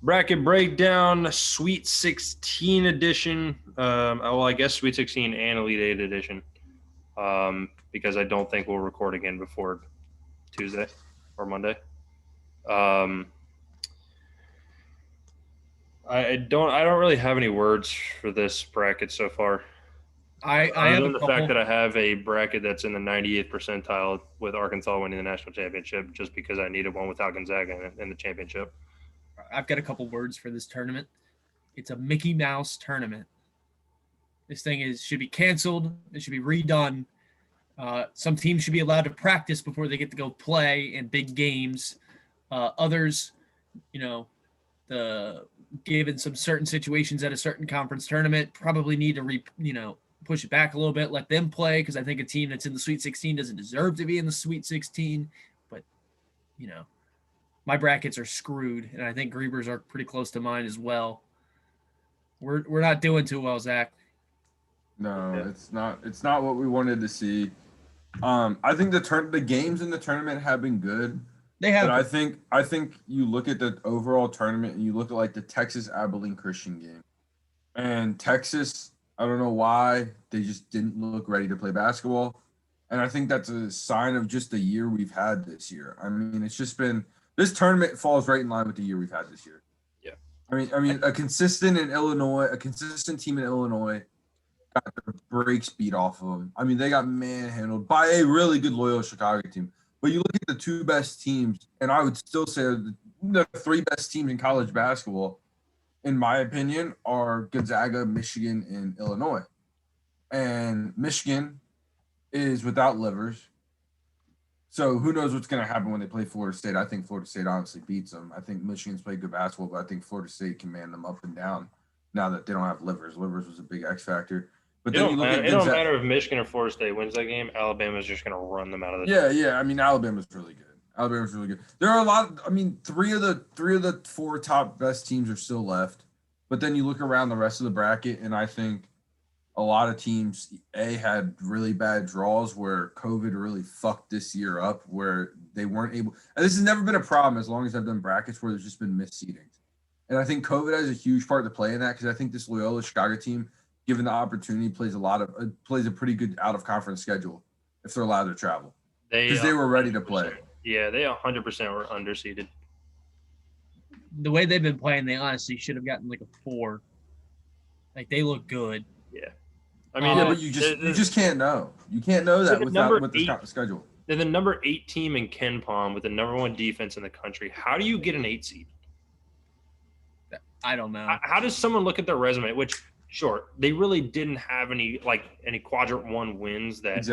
Bracket breakdown, Sweet 16 edition. I guess Sweet 16 and Elite 8 edition. Because I don't think we'll record again before Tuesday or Monday. I don't really have any words for this bracket so far. I Other have than a the fact couple. that I have a bracket that's in the 98th percentile with Arkansas winning the national championship, just because I needed one without Gonzaga in the championship. I've got a couple words for this tournament. It's a Mickey Mouse tournament. This thing should be canceled. It should be redone. Some teams should be allowed to practice before they get to go play in big games. Others, the given some certain situations at a certain conference tournament, probably need to push it back a little bit, let them play, because I think a team that's in the Sweet 16 doesn't deserve to be in the Sweet 16. But my brackets are screwed, and I think Grieber's are pretty close to mine as well. We're not doing too well, Zach. No, it's not. It's not what we wanted to see. I think the games in the tournament have been good. They have. But I think you look at the overall tournament and you look at like the Texas Abilene Christian game, and Texas, I don't know why they just didn't look ready to play basketball, and I think that's a sign of just the year we've had this year. I mean, it's just been this tournament falls right in line with the year we've had this year. Yeah. I mean, a consistent team in Illinois got their breaks beat off of them. I mean, they got manhandled by a really good Loyola Chicago team. But you look at the two best teams, and I would still say the three best teams in college basketball, in my opinion, are Gonzaga, Michigan, and Illinois. And Michigan is without Livers. So who knows what's going to happen when they play Florida State. I think Florida State honestly beats them. I think Michigan's played good basketball, but I think Florida State can man them up and down now that they don't have Livers. Livers was a big X factor. But It then don't, you look matter, at it don't Gonzaga. matter if Michigan or Florida State wins that game. Alabama's just going to run them out of the Yeah. I mean, Alabama's really good. Alabama's really good. There are a lot. I mean, three of the four top best teams are still left. But then you look around the rest of the bracket, and I think a lot of teams had really bad draws where COVID really fucked this year up, where they weren't able. And this has never been a problem as long as I've done brackets where there's just been missed seedings. And I think COVID has a huge part to play in that, because I think this Loyola Chicago team, given the opportunity, plays a pretty good out of conference schedule if they're allowed to travel, because they were ready to play. Yeah, they 100% were underseeded. The way they've been playing, they honestly should have gotten like a 4. Like, they look good. Yeah. I mean, but you just can't know. You can't know that with the schedule. They're the number 8 team in Ken Palm with the number 1 defense in the country. How do you get an 8 seed? I don't know. How does someone look at their resume? Which, sure, they really didn't have any quadrant 1 wins that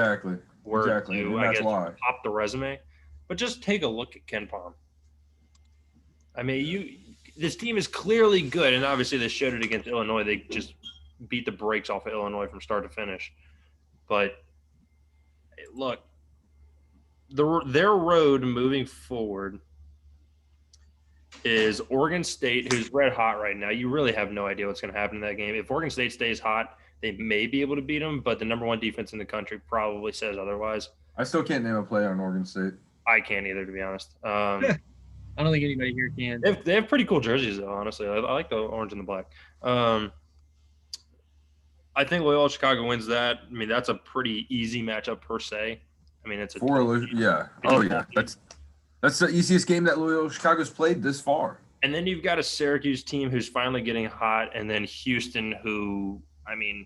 were due, I guess, top the resume. But just take a look at Ken Palm. I mean, this team is clearly good, and obviously they showed it against Illinois. They just beat the brakes off of Illinois from start to finish. But look, their road moving forward is Oregon State, who's red hot right now. You really have no idea what's going to happen in that game. If Oregon State stays hot, they may be able to beat them, but the number 1 defense in the country probably says otherwise. I still can't name a player on Oregon State. I can't either, to be honest. I don't think anybody here can. They have pretty cool jerseys, though, honestly. I like the orange and the black. I think Loyola Chicago wins that. I mean, that's a pretty easy matchup per se. I mean, it's yeah. Oh, yeah. That's the easiest game that Loyola Chicago's played this far. And then you've got a Syracuse team who's finally getting hot, and then Houston, who, I mean,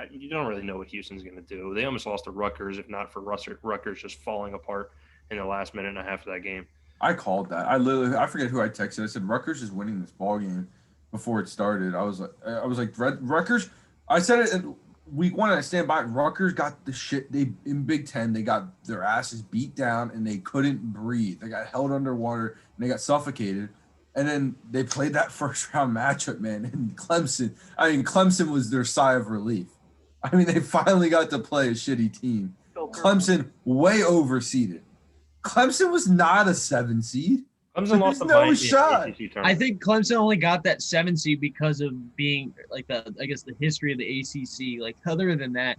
you don't really know what Houston's going to do. They almost lost to Rutgers, if not for Rutgers just falling apart in the last minute and a half of that game. I called that. I forget who I texted. I said Rutgers is winning this ball game before it started. I was like Rutgers. I said it in week 1, and I stand by it. Rutgers got the shit. They in Big Ten. They got their asses beat down, and they couldn't breathe. They got held underwater, and they got suffocated. And then they played that first round matchup, man. And Clemson was their sigh of relief. I mean, they finally got to play a shitty team. Clemson way overseeded. Clemson was not a 7 seed. Clemson lost no shot. I think Clemson only got that 7 seed because of being like the history of the ACC. Like, other than that,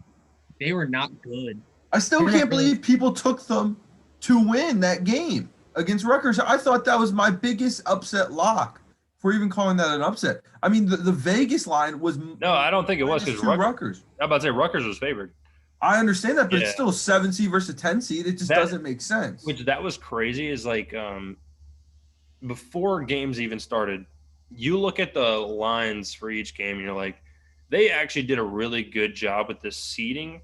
they were not good. I still can't believe people took them to win that game. against Rutgers. I thought that was my biggest upset lock for even calling that an upset. I mean, the Vegas line was no, I don't think it was because Rutgers. I'm about to say Rutgers was favored. I understand that, but it's still a 7 seed versus a 10 seed. It just doesn't make sense. Which that was crazy is like before games even started, you look at the lines for each game and you're like, they actually did a really good job with the seeding.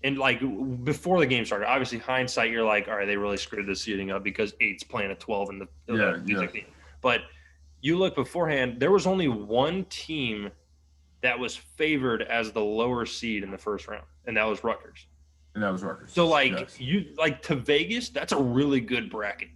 And like before the game started, obviously hindsight, you're like, all right, they really screwed the seeding up because 8's playing a 12 in the 16. But you look beforehand, there was only one team that was favored as the lower seed in the first round, and that was Rutgers. So you like to Vegas, that's a really good bracket.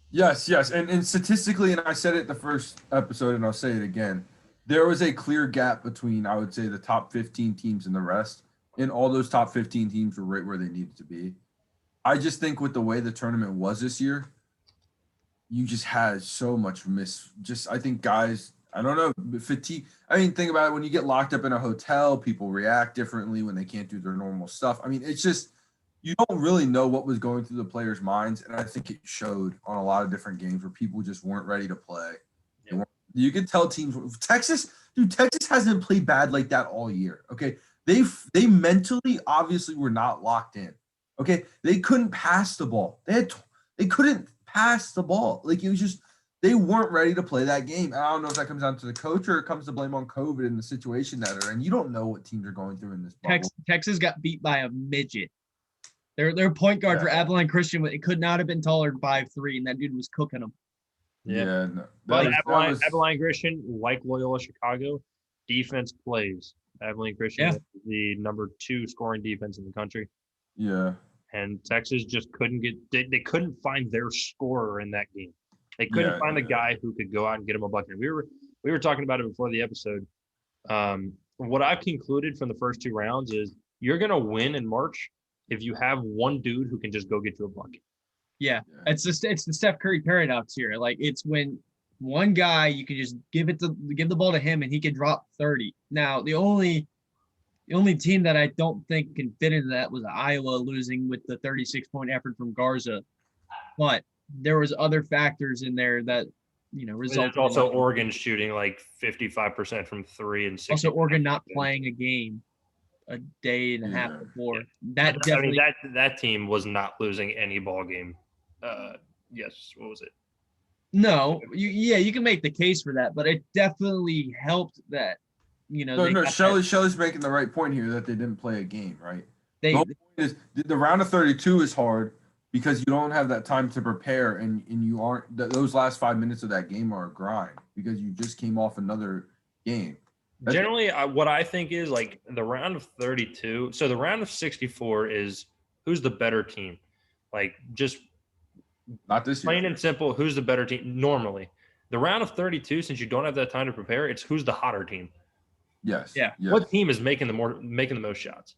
Yes. And statistically, and I said it the first episode and I'll say it again, there was a clear gap between, I would say, the top 15 teams and the rest. And all those top 15 teams were right where they needed to be. I just think with the way the tournament was this year, you just had so much I think guys, I don't know, fatigue. I mean, think about it. When you get locked up in a hotel, people react differently when they can't do their normal stuff. I mean, it's just, you don't really know what was going through the players' minds. And I think it showed on a lot of different games where people just weren't ready to play. Yeah. You could tell teams, Texas hasn't played bad like that all year. Okay. They mentally obviously were not locked in. Okay. They couldn't pass the ball. They couldn't pass the ball. Like, it was just, they weren't ready to play that game. And I don't know if that comes down to the coach or it comes to blame on COVID and the situation that they're in. You don't know what teams are going through in this bubble. Texas got beat by a midget. Their point guard for Abilene Christian, it could not have been taller than 5'3", and that dude was cooking them. Yeah. But Abilene Christian, like Loyola Chicago, defense plays. Abilene Christian is the number 2 scoring defense in the country. Yeah. And Texas just couldn't they couldn't find their scorer in that game. They couldn't find the guy who could go out and get him a bucket. We were talking about it before the episode. What I've concluded from the first 2 rounds is you're going to win in March if you have one dude who can just go get you a bucket. Yeah. It's the Steph Curry paradox here. Like, it's when one guy, you can just give the ball to him and he can drop 30. Now, the only team that I don't think can fit into that was Iowa losing with the 36-point effort from Garza. But there was other factors in there that, resulted. Also Oregon shooting like 55% from 3 and 6. Also Oregon not playing a game a day and a half before. That definitely. I mean, that team was not losing any ball game. Yes, what was it? No, you can make the case for that, but it definitely helped that, Shelly's making the right point here that they didn't play a game, right? The whole point is the round of 32 is hard because you don't have that time to prepare, and you aren't those last 5 minutes of that game are a grind because you just came off another game. Generally, what I think is like the round of 32. So the round of 64 is who's the better team, like just not this year. Plain and simple, who's the better team normally. The round of 32, since you don't have that time to prepare, it's who's the hotter team. Yes. Yeah. Yes. What team is making the most shots?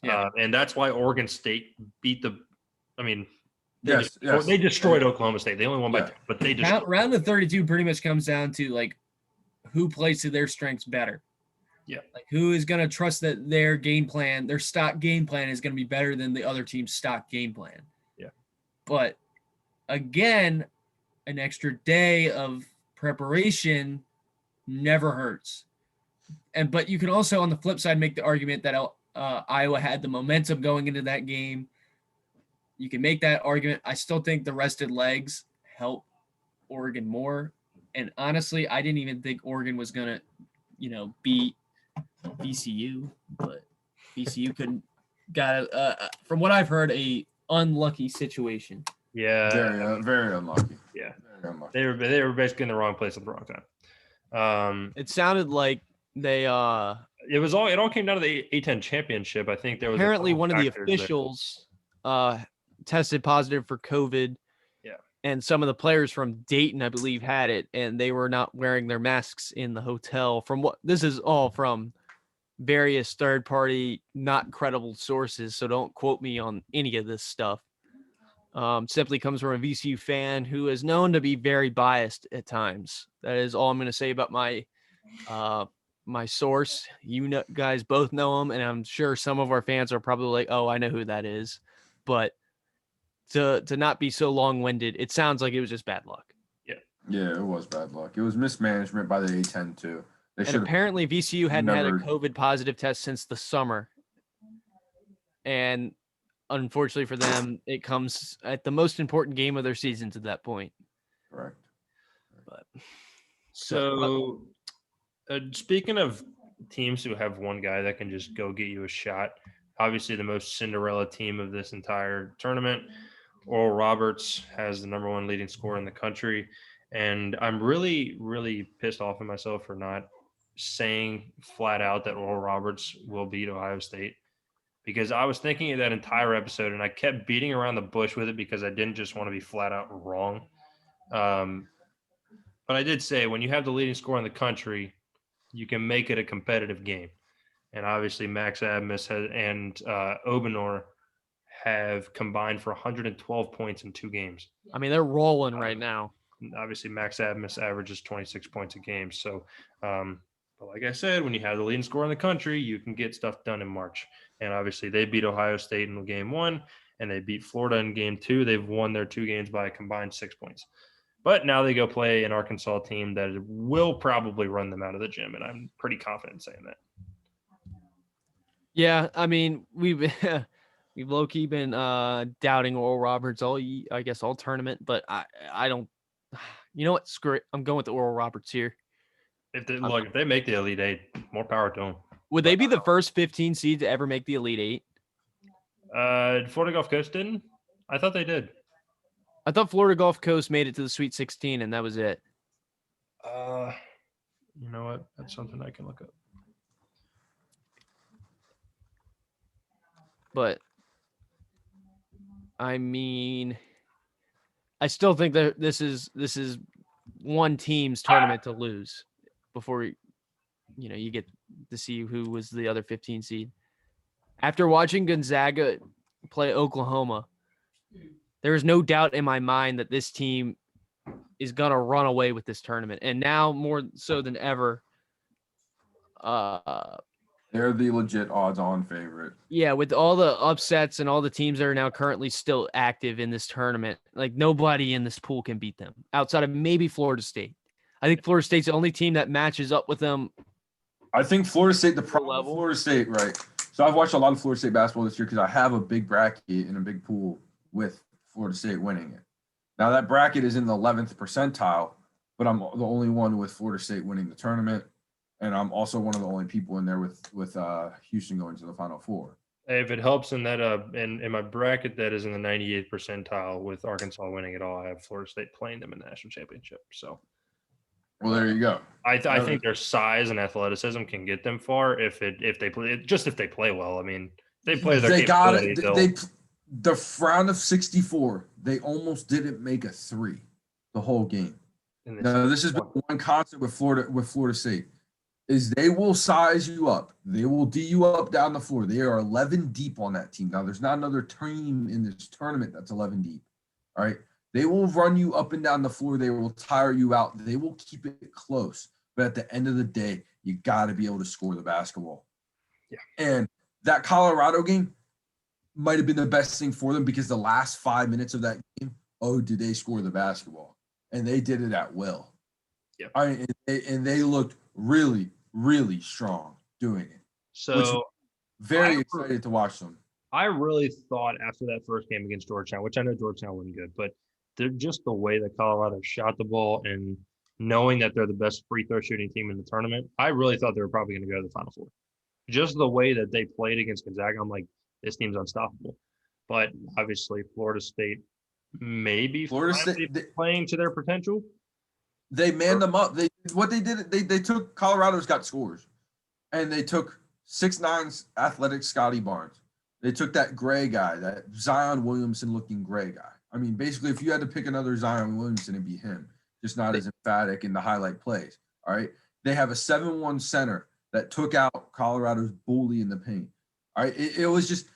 Yeah. And that's why Oregon State beat the. I mean, they destroyed Oklahoma State. They only won by 10, but they destroyed. Round of 32 pretty much comes down to like who plays to their strengths better. Yeah. Like who is going to trust that their game plan, their stock game plan is going to be better than the other team's stock game plan. Yeah. But again, an extra day of preparation never hurts. But you can also, on the flip side, make the argument that Iowa had the momentum going into that game. You can make that argument. I still think the rested legs help Oregon more. And honestly, I didn't even think Oregon was going to, beat VCU. But VCU from what I've heard, a unlucky situation. Yeah. Very unlucky. Yeah. Very unlucky. They were basically in the wrong place at the wrong time. It sounded like they it all came down to the A10 championship. I think there was apparently one of the officials tested positive for COVID. Yeah. And some of the players from Dayton, I believe, had it, and they were not wearing their masks in the hotel. This is all from various third-party, not credible sources, so don't quote me on any of this stuff. Simply comes from a VCU fan who is known to be very biased at times. That is all I'm going to say about my source. Guys both know him, and I'm sure some of our fans are probably like, "Oh, I know who that is," but to not be so long-winded, it sounds like it was just bad luck. Yeah, it was bad luck. It was mismanagement by the A10 too. And apparently VCU hadn't had a never- COVID positive test since the summer. And unfortunately for them, it comes at the most important game of their season to that point. Correct. But So, speaking of teams who have one guy that can just go get you a shot, obviously the most Cinderella team of this entire tournament, Oral Roberts has the number one leading scorer in the country. And I'm really, really pissed off at myself for not saying flat out that Oral Roberts will beat Ohio State, because I was thinking of that entire episode and I kept beating around the bush with it because I didn't just want to be flat out wrong. But I did say when you have the leading scorer in the country, you can make it a competitive game. And obviously Max Abmas and Obanor have combined for 112 points in 2 games. I mean, they're rolling right now. Obviously, Max Abmas averages 26 points a game. So, but like I said, when you have the leading scorer in the country, you can get stuff done in March. And obviously, they beat Ohio State in game 1, and they beat Florida in game 2. They've won their 2 games by a combined 6 points. But now they go play an Arkansas team that will probably run them out of the gym, and I'm pretty confident saying that. Yeah, I mean, we've low-key been doubting Oral Roberts all tournament, but I don't. You know what? Screw it. I'm going with the Oral Roberts here. If they make the Elite Eight, more power to them. Would they be the first 15 seed to ever make the Elite Eight? Florida Gulf Coast didn't. I thought they did. I thought Florida Gulf Coast made it to the Sweet 16, and that was it. You know what? That's something I can look up. But I mean, I still think that this is one team's tournament to lose before you get to see who was the other 15 seed. After watching Gonzaga play Oklahoma, there is no doubt in my mind that this team is gonna run away with this tournament, and now more so than ever. They're the legit odds-on favorite. Yeah, with all the upsets and all the teams that are now currently still active in this tournament, like nobody in this pool can beat them outside of maybe Florida State. I think Florida State's the only team that matches up with them. I think Florida State, the problem Florida State, right? So I've watched a lot of Florida State basketball this year because I have a big bracket and a big pool with Florida State winning it. Now that bracket is in the 11th percentile, but I'm the only one with Florida State winning the tournament. And I'm also one of the only people in there with Houston going to the Final Four. If it helps in that in my bracket that is in the 98th percentile with Arkansas winning it all, I have Florida State playing them in the national championship. So, well, there you go. I think their size and athleticism can get them far if they play well. I mean, they play their they got it. The round of 64, they almost didn't make a 3 the whole game. Now, this has been one constant with Florida State. Is they will size you up. They will D you up down the floor. They are 11 deep on that team. Now, there's not another team in this tournament that's 11 deep. All right. They will run you up and down the floor. They will tire you out. They will keep it close. But at the end of the day, you got to be able to score the basketball. Yeah. And that Colorado game might have been the best thing for them because the last 5 minutes of that game, did they score the basketball? And they did it at will. Yeah. And they looked really, really strong doing it. So very excited to watch them. I really thought after that first game against Georgetown, which I know Georgetown wasn't good, but they're just the way that Colorado shot the ball and knowing that they're the best free throw shooting team in the tournament, I really thought they were probably going to go to the Final Four. Just the way that they played against Gonzaga, I'm like, this team's unstoppable. But obviously, Florida State maybe playing to their potential. They manned them up. They took Colorado's got scores, and they took 6'9" athletic Scotty Barnes. They took that gray guy, that Zion Williamson looking gray guy. I mean, basically, if you had to pick another Zion Williamson, it'd be him, just not as emphatic in the highlight plays. All right. They have a 7-1 center that took out Colorado's bully in the paint. All right. It was just,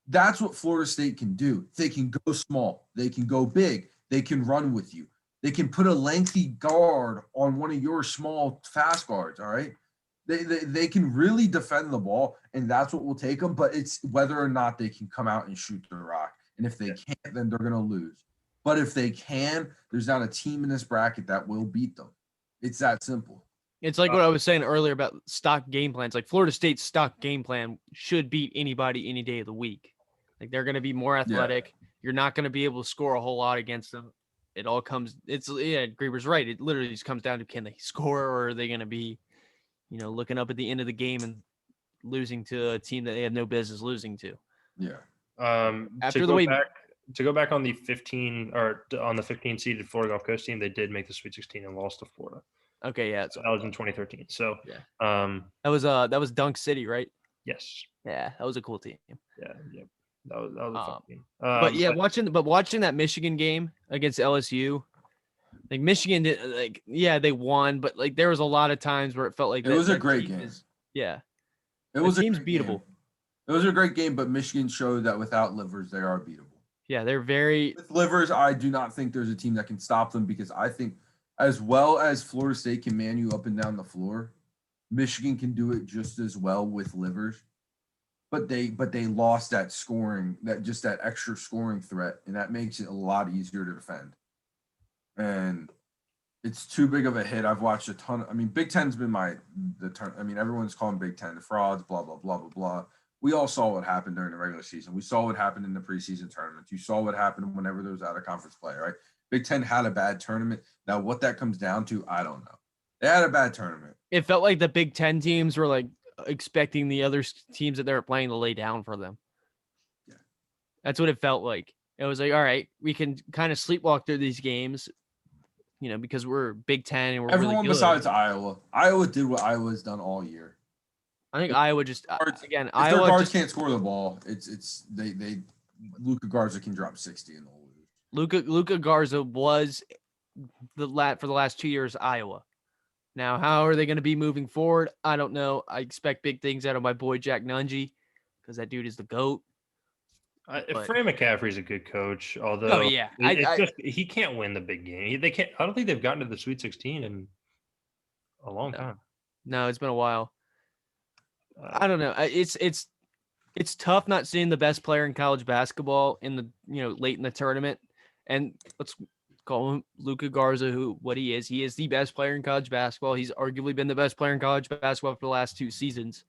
that's what Florida State can do. They can go small. They can go big. They can run with you. They can put a lengthy guard on one of your small fast guards. All right. They can really defend the ball, and that's what will take them. But it's whether or not they can come out and shoot the rock. And if they can't, then they're going to lose. But if they can, there's not a team in this bracket that will beat them. It's that simple. It's like what I was saying earlier about stock game plans. Like Florida State's stock game plan should beat anybody any day of the week. Like they're going to be more athletic. Yeah. You're not going to be able to score a whole lot against them. It all comes. Grieber's right. It literally just comes down to, can they score, or are they going to be, looking up at the end of the game and losing to a team that they have no business losing to. Yeah. To go back on the 15 seeded Florida Gulf Coast team, they did make the Sweet 16 and lost to Florida. Okay, yeah, so that was in 2013. So yeah, that was Dunk City, right? Yes. Yeah, that was a cool team. Yeah. That was a fun game. Watching that Michigan game against LSU, like Michigan did, they won, but like there was a lot of times where it felt like it was a great game. It was team's beatable. It was a great game, but Michigan showed that without Livers, they are beatable. Yeah, they're very. With Livers, I do not think there's a team that can stop them, because I think as well as Florida State can man you up and down the floor, Michigan can do it just as well with Livers. But they lost that scoring, that extra scoring threat, and that makes it a lot easier to defend. And it's too big of a hit. I've watched a ton. Big Ten's been everyone's calling Big Ten the frauds, blah, blah, blah, blah, blah. We all saw what happened during the regular season. We saw what happened in the preseason tournaments. You saw what happened whenever there was out of conference play, right? Big Ten had a bad tournament. Now, what that comes down to, I don't know. They had a bad tournament. It felt like the Big Ten teams were like expecting the other teams that they were playing to lay down for them. Yeah. That's what it felt like. It was like, all right, we can kind of sleepwalk through these games, because we're Big Ten and we're everyone really good. Besides Iowa. Iowa did what Iowa's done all year. I think Iowa just their guards can't score the ball. It's Luka Garza can drop 60 and they'll lose. Luka Garza was for the last 2 years Iowa. Now, how are they going to be moving forward? I don't know. I expect big things out of my boy Jack Nungy, because that dude is the GOAT. Fran McCaffrey's a good coach, although he can't win the big game. They can't. I don't think they've gotten to the Sweet 16 in a long time. No, it's been a while. I don't know. It's tough not seeing the best player in college basketball in the late in the tournament, and let's call him Luka Garza, what he is. He is the best player in college basketball. He's arguably been the best player in college basketball for the last 2 seasons.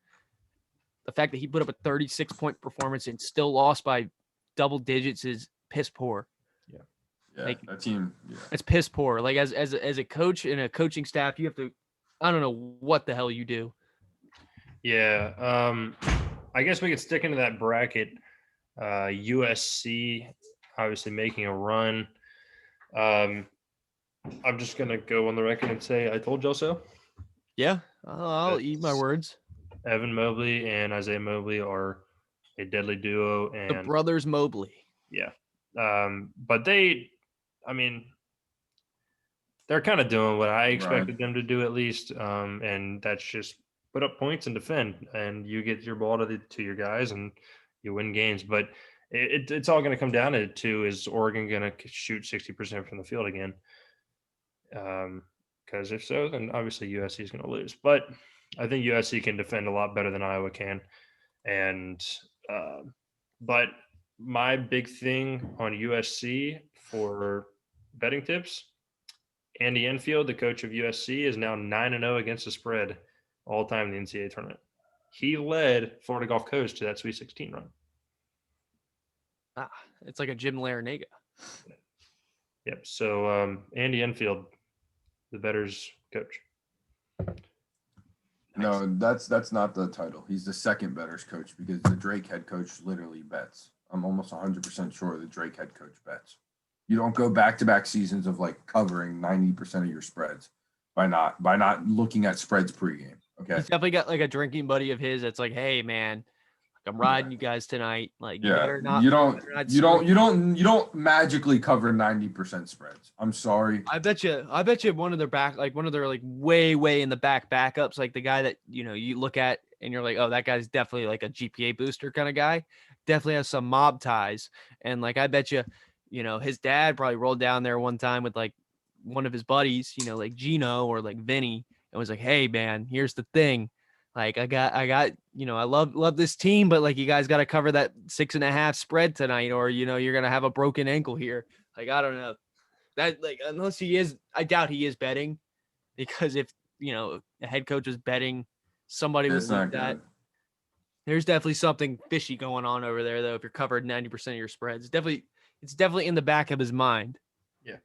The fact that he put up a 36-point performance and still lost by double digits is piss poor. Yeah, that team. Yeah. It's piss poor. Like as a coach and a coaching staff, you have to. I don't know what the hell you do. Yeah, I guess we could stick into that bracket. USC obviously making a run. I'm just gonna go on the record and say I told y'all so. Yeah, I'll eat my words. Evan Mobley and Isaiah Mobley are a deadly duo, and the brothers Mobley. Yeah, but they're kind of doing what I expected them to do at least, and that's just put up points and defend, and you get your ball to your guys and you win games. But it's all going to come down to is Oregon going to shoot 60% from the field again? Because if so, then obviously USC is going to lose. But I think USC can defend a lot better than Iowa can. And but my big thing on USC for betting tips, Andy Enfield, the coach of USC, is now 9-0 against the spread all time in the NCAA tournament. He led Florida Gulf Coast to that Sweet 16 run. It's like a Jim Larinaga. Yep. So Andy Enfield, the Bettors coach. No, that's not the title. He's the second Bettors coach, because the Drake head coach literally bets. I'm almost 100% sure the Drake head coach bets. You don't go back-to-back seasons of like covering 90% of your spreads by not looking at spreads pregame. Okay. He's definitely got like a drinking buddy of his that's like, hey man, I'm riding you guys tonight. Like, you don't magically cover 90% spreads. I'm sorry. I bet you one of their way in the backups, like the guy that, you look at and you're like, oh, that guy's definitely like a GPA booster kind of guy. Definitely has some mob ties. And like, I bet you, his dad probably rolled down there one time with like one of his buddies, like Gino or like Vinny, and was like, hey man, here's the thing. Like I got, I love this team, but like you guys got to cover that 6.5 spread tonight, or you're gonna have a broken ankle here. Like I don't know that unless he is, I doubt he is betting, because if a head coach is betting, somebody would look that. There's definitely something fishy going on over there, though. If you're covered 90% of your spreads, it's definitely in the back of his mind. Yeah.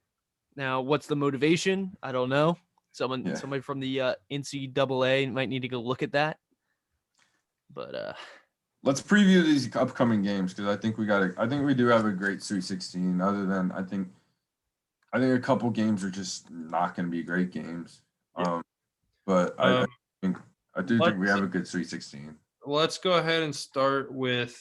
Now, what's the motivation? I don't know. Somebody from the NCAA might need to go look at that. But let's preview these upcoming games, because I think we do have a great Sweet 16. Other than I think a couple games are just not going to be great games. But I think we have a good Sweet 16. Let's go ahead and start with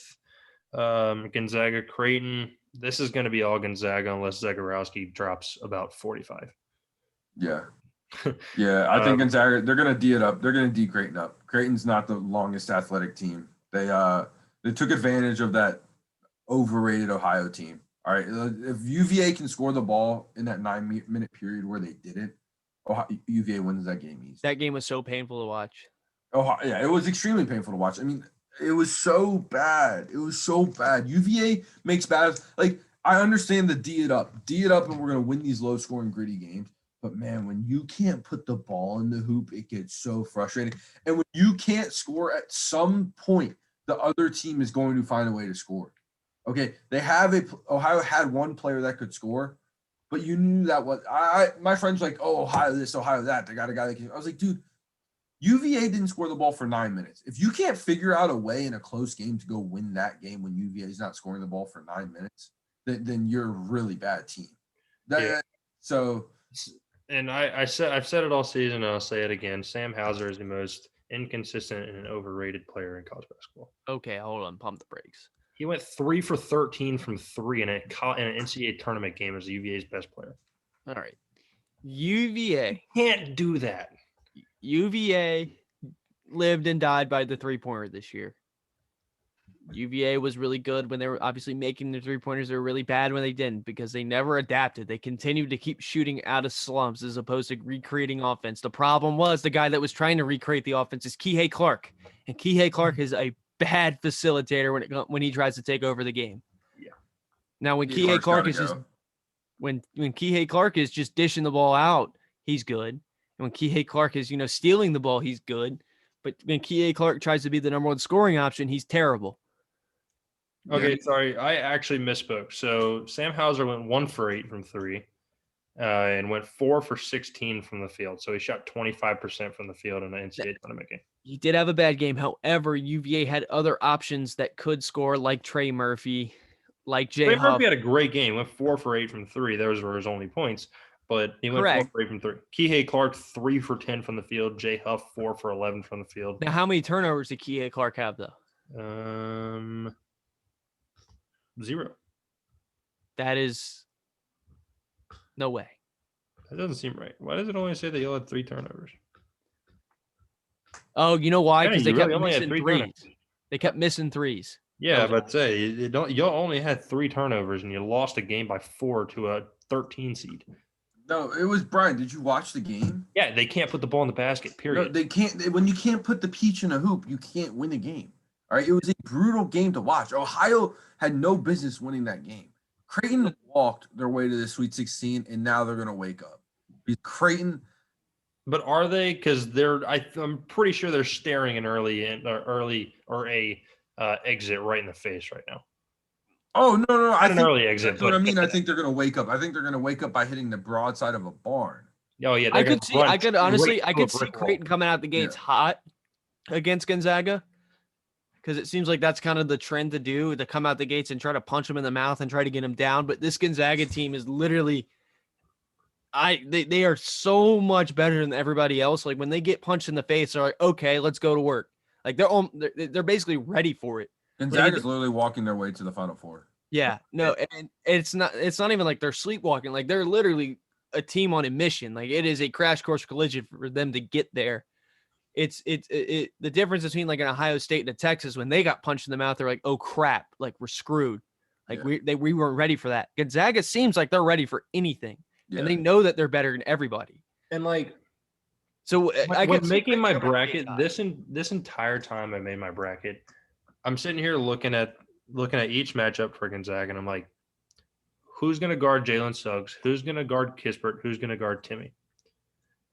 Gonzaga Creighton. This is going to be all Gonzaga unless Zagorowski drops about 45. Yeah. Yeah, I think Gonzaga, they're going to D it up. They're going to D Creighton up. Creighton's not the longest athletic team. They took advantage of that overrated Ohio team. All right, if UVA can score the ball in that 9-minute period where they didn't, UVA wins that game easy. That game was so painful to watch. Oh, yeah, it was extremely painful to watch. I mean, it was so bad. UVA makes bad. Like, I understand the D it up, and we're going to win these low-scoring, gritty games. But, man, when you can't put the ball in the hoop, it gets so frustrating. And when you can't score at some point, the other team is going to find a way to score. Okay, Ohio had one player that could score, but you knew that my friends were like, oh, Ohio this, Ohio that. They got a guy that can. I was like, dude, UVA didn't score the ball for 9 minutes. If you can't figure out a way in a close game to go win that game when UVA is not scoring the ball for 9 minutes, then you're a really bad team. So. And I've said it all season, and I'll say it again. Sam Hauser is the most inconsistent and overrated player in college basketball. Okay, hold on. Pump the brakes. He went 3 for 13 from 3 in an NCAA tournament game as UVA's best player. All right. UVA. Can't do that. UVA lived and died by the three-pointer this year. UVA was really good when they were obviously making the three-pointers. They were really bad when they didn't, because they never adapted. They continued to keep shooting out of slumps as opposed to recreating offense. The problem was the guy that was trying to recreate the offense is Kihei Clark. And Kihei Clark is a bad facilitator when he tries to take over the game. Yeah. Now, when Kihei Clark is just when Kihei Clark is just dishing the ball out, he's good. And when Kihei Clark is, stealing the ball, he's good. But when Kihei Clark tries to be the number one scoring option, he's terrible. Okay, sorry. I actually misspoke. So Sam Hauser went 1 for 8 from 3 and went 4 for 16 from the field. So he shot 25% from the field in the NCAA tournament game. He did have a bad game. However, UVA had other options that could score, like Trey Murphy, like Jay Huff. Trey Murphy had a great game. He went 4 for 8 from 3. Those were his only points. But he went 4 for 8 from 3. Kihei Clark, 3 for 10 from the field. Jay Huff, 4 for 11 from the field. Now, how many turnovers did Kihei Clark have, though? 0. That is no way. That doesn't seem right. Why does it only say that you had 3 turnovers? Oh, you know why? Because they kept missing threes. They kept missing threes. Yeah, but you only had 3 turnovers and you lost a game by 4 to a 13 seed. No, it was Brian. Did you watch the game? Yeah, they can't put the ball in the basket. Period. No, they can't. When you can't put the peach in a hoop, you can't win a game. All right, it was a brutal game to watch. Ohio had no business winning that game. Creighton walked their way to the Sweet 16, and now they're going to wake up. Because Creighton. But are they? Because I'm pretty sure they're staring an early exit right in the face right now. Oh no! I think an early exit. That's what I mean. I think they're going to wake up. I think they're going to wake up by hitting the broadside of a barn. Oh yeah, I could see Creighton coming out the gates hot against Gonzaga. Because it seems like that's kind of the trend to do, to come out the gates and try to punch them in the mouth and try to get them down. But this Gonzaga team is literally, they are so much better than everybody else. Like when they get punched in the face, they're like, okay, let's go to work. Like they're basically ready for it. Gonzaga's literally walking their way to the Final Four. Yeah, no, and it's not even like they're sleepwalking. Like they're literally a team on a mission. Like it is a crash course collision for them to get there. It's the difference between like an Ohio State and a Texas. When they got punched in the mouth, they're like, oh crap, like we're screwed. Like we weren't ready for that. Gonzaga seems like they're ready for anything, and they know that they're better than everybody. And like So when making my bracket, this entire time I made my bracket, I'm sitting here looking at each matchup for Gonzaga, and I'm like, who's going to guard Jalen Suggs? Who's going to guard Kispert? Who's going to guard Timmy?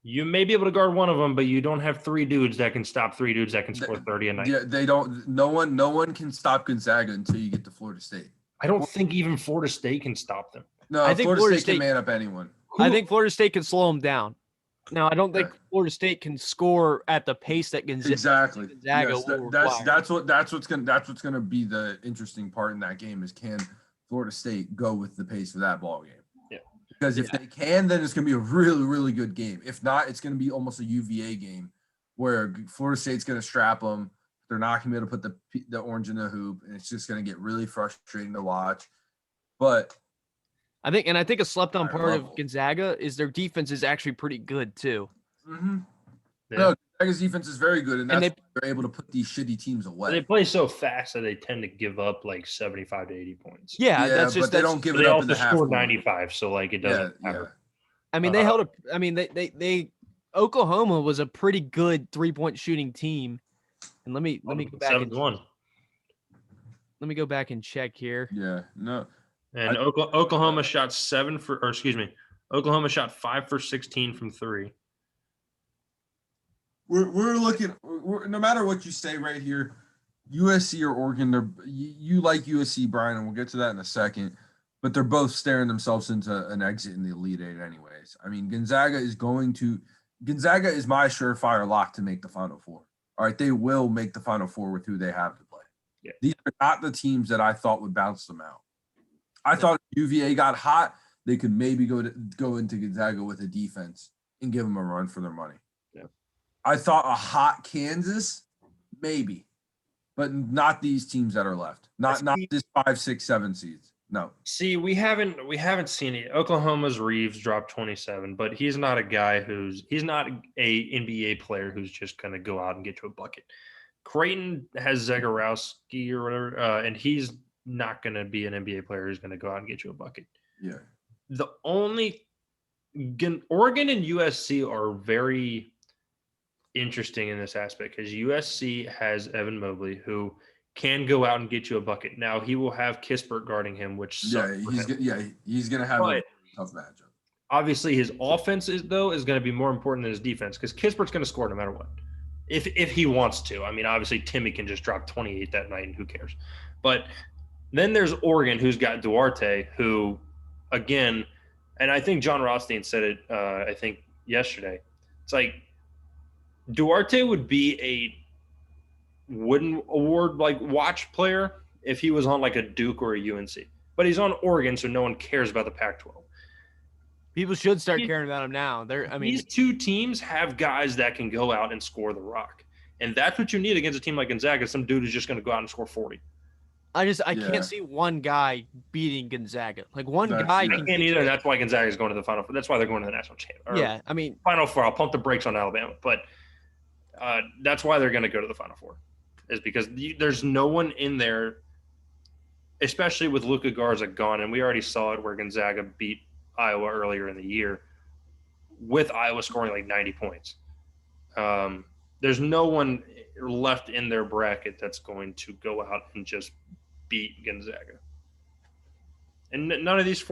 You may be able to guard one of them, but you don't have three dudes that can stop three dudes that can score 30 a night. Yeah, they don't. No one can stop Gonzaga until you get to Florida State. I don't think even Florida State can stop them. No, I think Florida State can man up anyone. I think Florida State can slow them down. Now, I don't think Florida State can score at the pace that Gonzaga yes, that's what's gonna be the interesting part in that game is can Florida State go with the pace of that ball game? Yeah. Because if they can, then it's gonna be a really, really good game. If not, it's gonna be almost a UVA game where Florida State's gonna strap them. They're not gonna be able to put the orange in the hoop, and it's just gonna get really frustrating to watch. But I think a slept-on part of Gonzaga is their defense is actually pretty good too. Mm-hmm. Yeah. No, Gonzaga's defense is very good, and that's why they're able to put these shitty teams away. They play so fast that they tend to give up like 75 to 80 points. Yeah, that's just but they don't give it up in the half. They also score 95, so like it doesn't matter. I mean, they held up. I mean, they Oklahoma was a pretty good 3-point shooting team, and let me go back 7-1. Let me go back and check here. Yeah, no. And Oklahoma shot 5 for 16 from 3. We're looking. No matter what you say right here, USC or Oregon. You like USC, Brian, and we'll get to that in a second. But they're both staring themselves into an exit in the Elite Eight, anyways. I mean, Gonzaga is my surefire lock to make the Final Four. All right, they will make the Final Four with who they have to play. Yeah. These are not the teams that I thought would bounce them out. I thought if UVA got hot, they could maybe go into Gonzaga with a defense and give them a run for their money. Yeah. I thought a hot Kansas, maybe, but not these teams that are left. Not this 5, 6, 7 seeds. No. See, we haven't seen it. Oklahoma's Reeves dropped 27, but he's not a guy he's not a NBA player who's just gonna go out and get to a bucket. Creighton has Zagorowski or whatever, and he's not going to be an NBA player who's going to go out and get you a bucket. Yeah. The only Oregon and USC are very interesting in this aspect because USC has Evan Mobley who can go out and get you a bucket. Now he will have Kispert guarding him, which he's going to have a tough matchup. Obviously, his offense is going to be more important than his defense because Kispert's going to score no matter what. If he wants to. I mean, obviously Timmy can just drop 28 that night and who cares. But then there's Oregon, who's got Duarte, who, again, and I think John Rothstein said it, I think, yesterday. It's like Duarte would be a Wooden Award, like, watch player if he was on, like, a Duke or a UNC. But he's on Oregon, so no one cares about the Pac-12. People should start caring about him now. These two teams have guys that can go out and score the rock. And that's what you need against a team like Gonzaga. Some dude is just going to go out and score 40. I can't see one guy beating Gonzaga. Like one guy can't either. And that's why Gonzaga is going to the Final Four. That's why they're going to the national championship. Yeah, I mean Final Four. I'll pump the brakes on Alabama, but that's why they're going to go to the Final Four, is because there's no one in there, especially with Luka Garza gone, and we already saw it where Gonzaga beat Iowa earlier in the year, with Iowa scoring like 90 points. There's no one left in their bracket that's going to go out and just beat Gonzaga. And none of these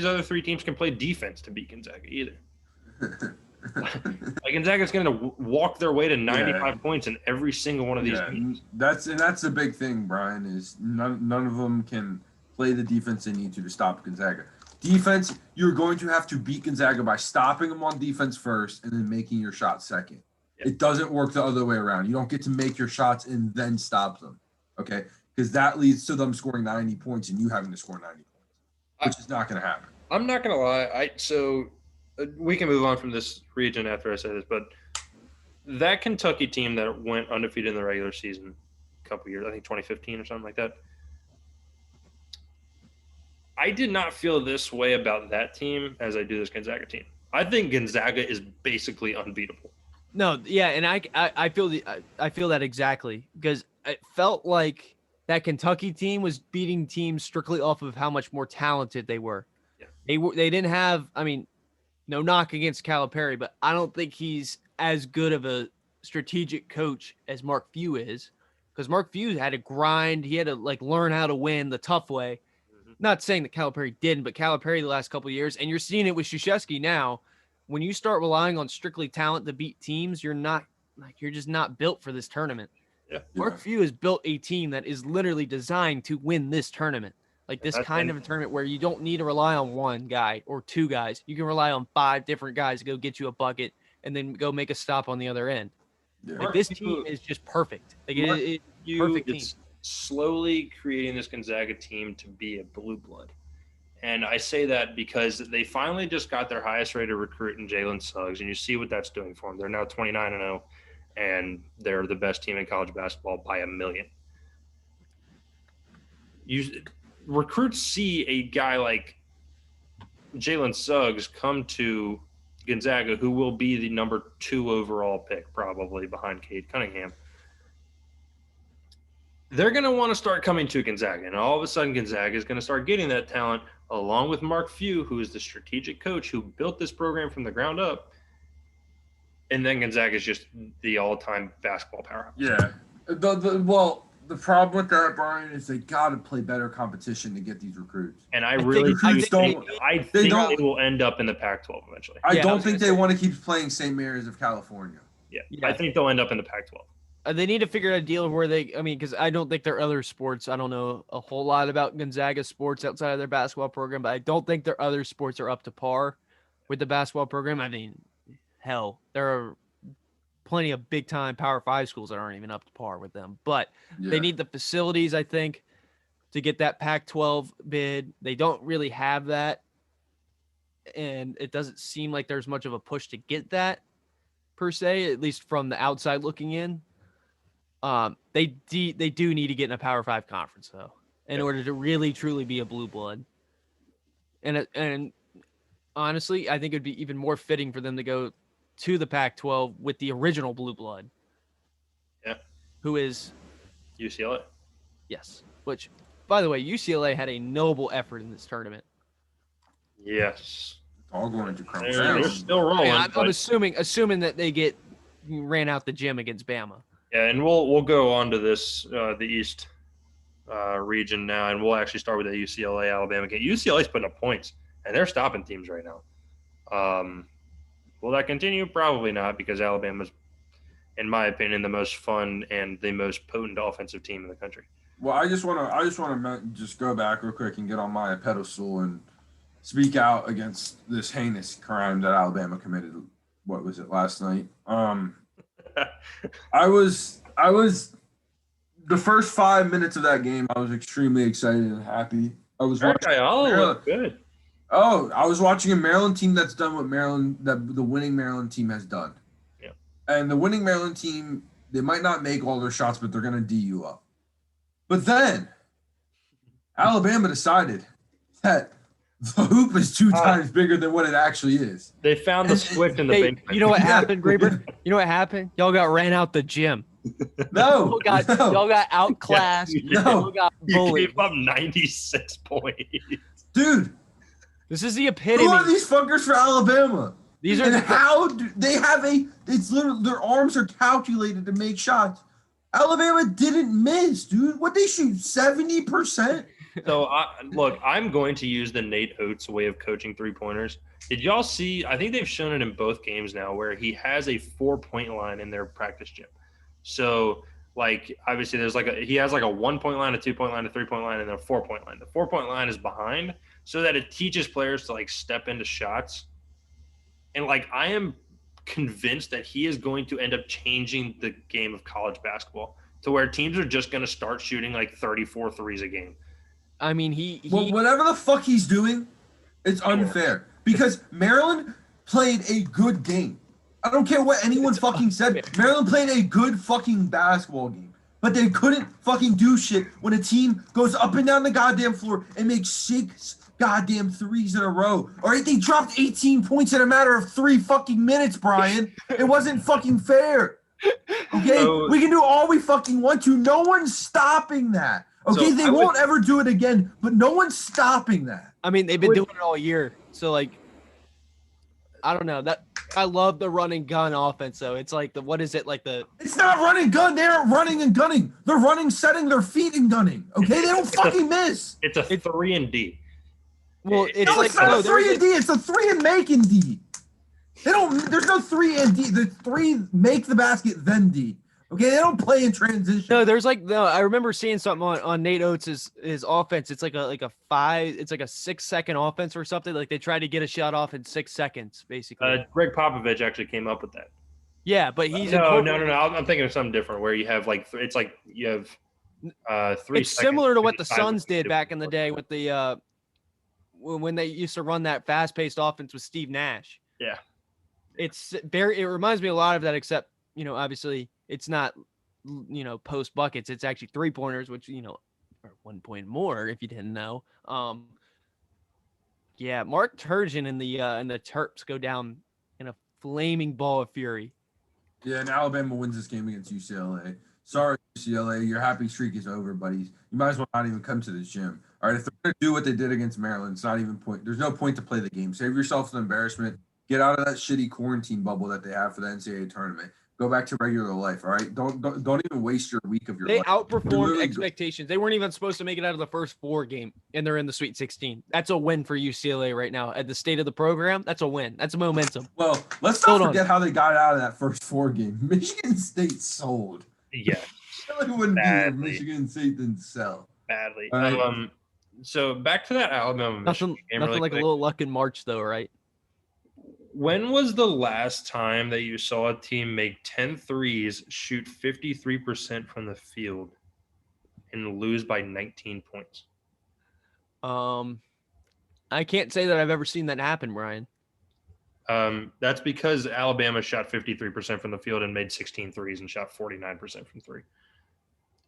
other three teams can play defense to beat Gonzaga either. Like Gonzaga's going to walk their way to 95 points in every single one of these games. That's the big thing, Brian, is none of them can play the defense they need to stop Gonzaga. Defense, you're going to have to beat Gonzaga by stopping them on defense first and then making your shot second. Yep. It doesn't work the other way around. You don't get to make your shots and then stop them, okay? Because that leads to them scoring 90 points and you having to score 90 points, which is not going to happen. I'm not going to lie. So we can move on from this region after I say this, but that Kentucky team that went undefeated in the regular season a couple years, I think 2015 or something like that, I did not feel this way about that team as I do this Gonzaga team. I think Gonzaga is basically unbeatable. No, yeah, and I feel that exactly, because it felt like that Kentucky team was beating teams strictly off of how much more talented they were. Yeah. They didn't have, I mean, no knock against Calipari, but I don't think he's as good of a strategic coach as Mark Few is, because Mark Few had to grind. He had to learn how to win the tough way. Mm-hmm. Not saying that Calipari didn't, but Calipari the last couple of years, and you're seeing it with Krzyzewski now. When you start relying on strictly talent to beat teams, you're just not built for this tournament. Yeah. Mark Few has built a team that is literally designed to win this tournament. This kind of a tournament where you don't need to rely on one guy or two guys. You can rely on 5 different guys to go get you a bucket and then go make a stop on the other end. Yeah. This team is just perfect. It's perfect team. Slowly creating this Gonzaga team to be a blue blood. And I say that because they finally just got their highest rated recruit in Jalen Suggs, and you see what that's doing for them. They're now 29-0, and they're the best team in college basketball by a million. Recruits see a guy like Jalen Suggs come to Gonzaga, who will be the number 2 overall pick, probably behind Cade Cunningham. They're going to want to start coming to Gonzaga, and all of a sudden Gonzaga is going to start getting that talent along with Mark Few, who is the strategic coach who built this program from the ground up. And then Gonzaga is just the all-time basketball powerhouse. Yeah. The problem with that, Brian, is they got to play better competition to get these recruits. And I think they will end up in the Pac-12 eventually. I don't think they want to keep playing St. Mary's of California. Yeah. I think they'll end up in the Pac-12. They need to figure out a deal where because I don't think there are other sports. I don't know a whole lot about Gonzaga sports outside of their basketball program, but I don't think their other sports are up to par with the basketball program. I mean, hell, there are plenty of big-time Power 5 schools that aren't even up to par with them. But they need the facilities, I think, to get that Pac-12 bid. They don't really have that, and it doesn't seem like there's much of a push to get that, per se, at least from the outside looking in. They do need to get in a Power 5 conference, though, in order to really, truly be a blue blood. And honestly, I think it would be even more fitting for them to go to the Pac-12 with the original blue blood. Yeah. Who is UCLA. Yes. Which, by the way, UCLA had a noble effort in this tournament. Yes. All going to crown. They're still rolling. I'm assuming that they ran out the gym against Bama. Yeah, and we'll go on to this the East region now, and we'll actually start with the UCLA Alabama game. UCLA's putting up points, and they're stopping teams right now. Will that continue? Probably not, because Alabama's, in my opinion, the most fun and the most potent offensive team in the country. Well, I just want to just go back real quick and get on my pedestal and speak out against this heinous crime that Alabama committed. What was it, last night? I was the first 5 minutes of that game. I was extremely excited and happy. I was watching good. Oh, I was watching a Maryland team that's done what the winning Maryland team has done. Yeah. And the winning Maryland team, they might not make all their shots, but they're going to D you up. But then Alabama decided that the hoop is 2 times bigger than what it actually is. They found the switch in the basement. You know what happened, Graber? You know what happened? Y'all got ran out the gym. No. Y'all got outclassed. Yeah. No. Y'all got bullied. You gave up 96 points. Dude. This is the epitome. Who are these fuckers for Alabama? These are how do they have it's literally their arms are calculated to make shots. Alabama didn't miss, dude. What they shoot 70%? So look, I'm going to use the Nate Oates way of coaching 3-pointers. Did y'all see? I think they've shown it in both games now, where he has a 4-point line in their practice gym. So obviously he has a 1-point line, a 2-point line, a 3-point line, and then a 4-point line. The 4-point line is behind, so that it teaches players to step into shots. And I am convinced that he is going to end up changing the game of college basketball to where teams are just going to start shooting 34 threes a game. I mean, well, whatever the fuck he's doing, it's unfair because Maryland played a good game. I don't care what anyone fucking said. Maryland played a good fucking basketball game, but they couldn't fucking do shit when a team goes up and down the goddamn floor and makes 6 goddamn threes in a row. All right, they dropped 18 points in a matter of 3 fucking minutes, Brian. It wasn't fucking fair. Okay, we can do all we fucking want to. No one's stopping that. Okay, they won't ever do it again, but no one's stopping that. I mean, they've been doing it all year. So, I don't know. I love the run and gun offense, though. It's like what is it like the? It's not running gun. They aren't running and gunning. They're running, setting their feet and gunning. Okay, they don't fucking miss. It's a 3 and D. Well, it's not a 3 and D. It's a 3 and make and D. They don't. There's no 3 and D. The 3 make the basket then D. Okay, they don't play in transition. No, there's I remember seeing something on Nate Oates' his offense. It's like a 6-second offense or something. Like they try to get a shot off in 6 seconds, basically. Greg Popovich actually came up with that. Yeah, but he's no. I'm thinking of something different where you have it's like you have 3 It's similar to what the Suns did back in the day with the when they used to run that fast-paced offense with Steve Nash. Yeah. It reminds me a lot of that, except, obviously it's not, post buckets. It's actually 3-pointers, which, are 1 point more if you didn't know. Yeah, Mark Turgeon and the Terps go down in a flaming ball of fury. Yeah, and Alabama wins this game against UCLA. Sorry, UCLA, your happy streak is over, buddies. You might as well not even come to the gym. All right, if they're going to do what they did against Maryland, it's not even point. There's no point to play the game. Save yourself an embarrassment. Get out of that shitty quarantine bubble that they have for the NCAA tournament. Go back to regular life, all right? Don't even waste your week of your life. They outperformed expectations. They weren't even supposed to make it out of the first 4 game, and they're in the Sweet 16. That's a win for UCLA right now. At the state of the program, that's a win. That's a momentum. Well, let's not forget how they got out of that first 4 game. Michigan State sold. Yeah. It wouldn't be if Michigan State didn't sell. Badly. Right. So back to that Alabama Nothing game really like quick. A little luck in March, though, right? When was the last time that you saw a team make 10 threes, shoot 53% from the field, and lose by 19 points? I can't say that I've ever seen that happen, Brian. That's because Alabama shot 53% from the field and made 16 threes and shot 49% from 3.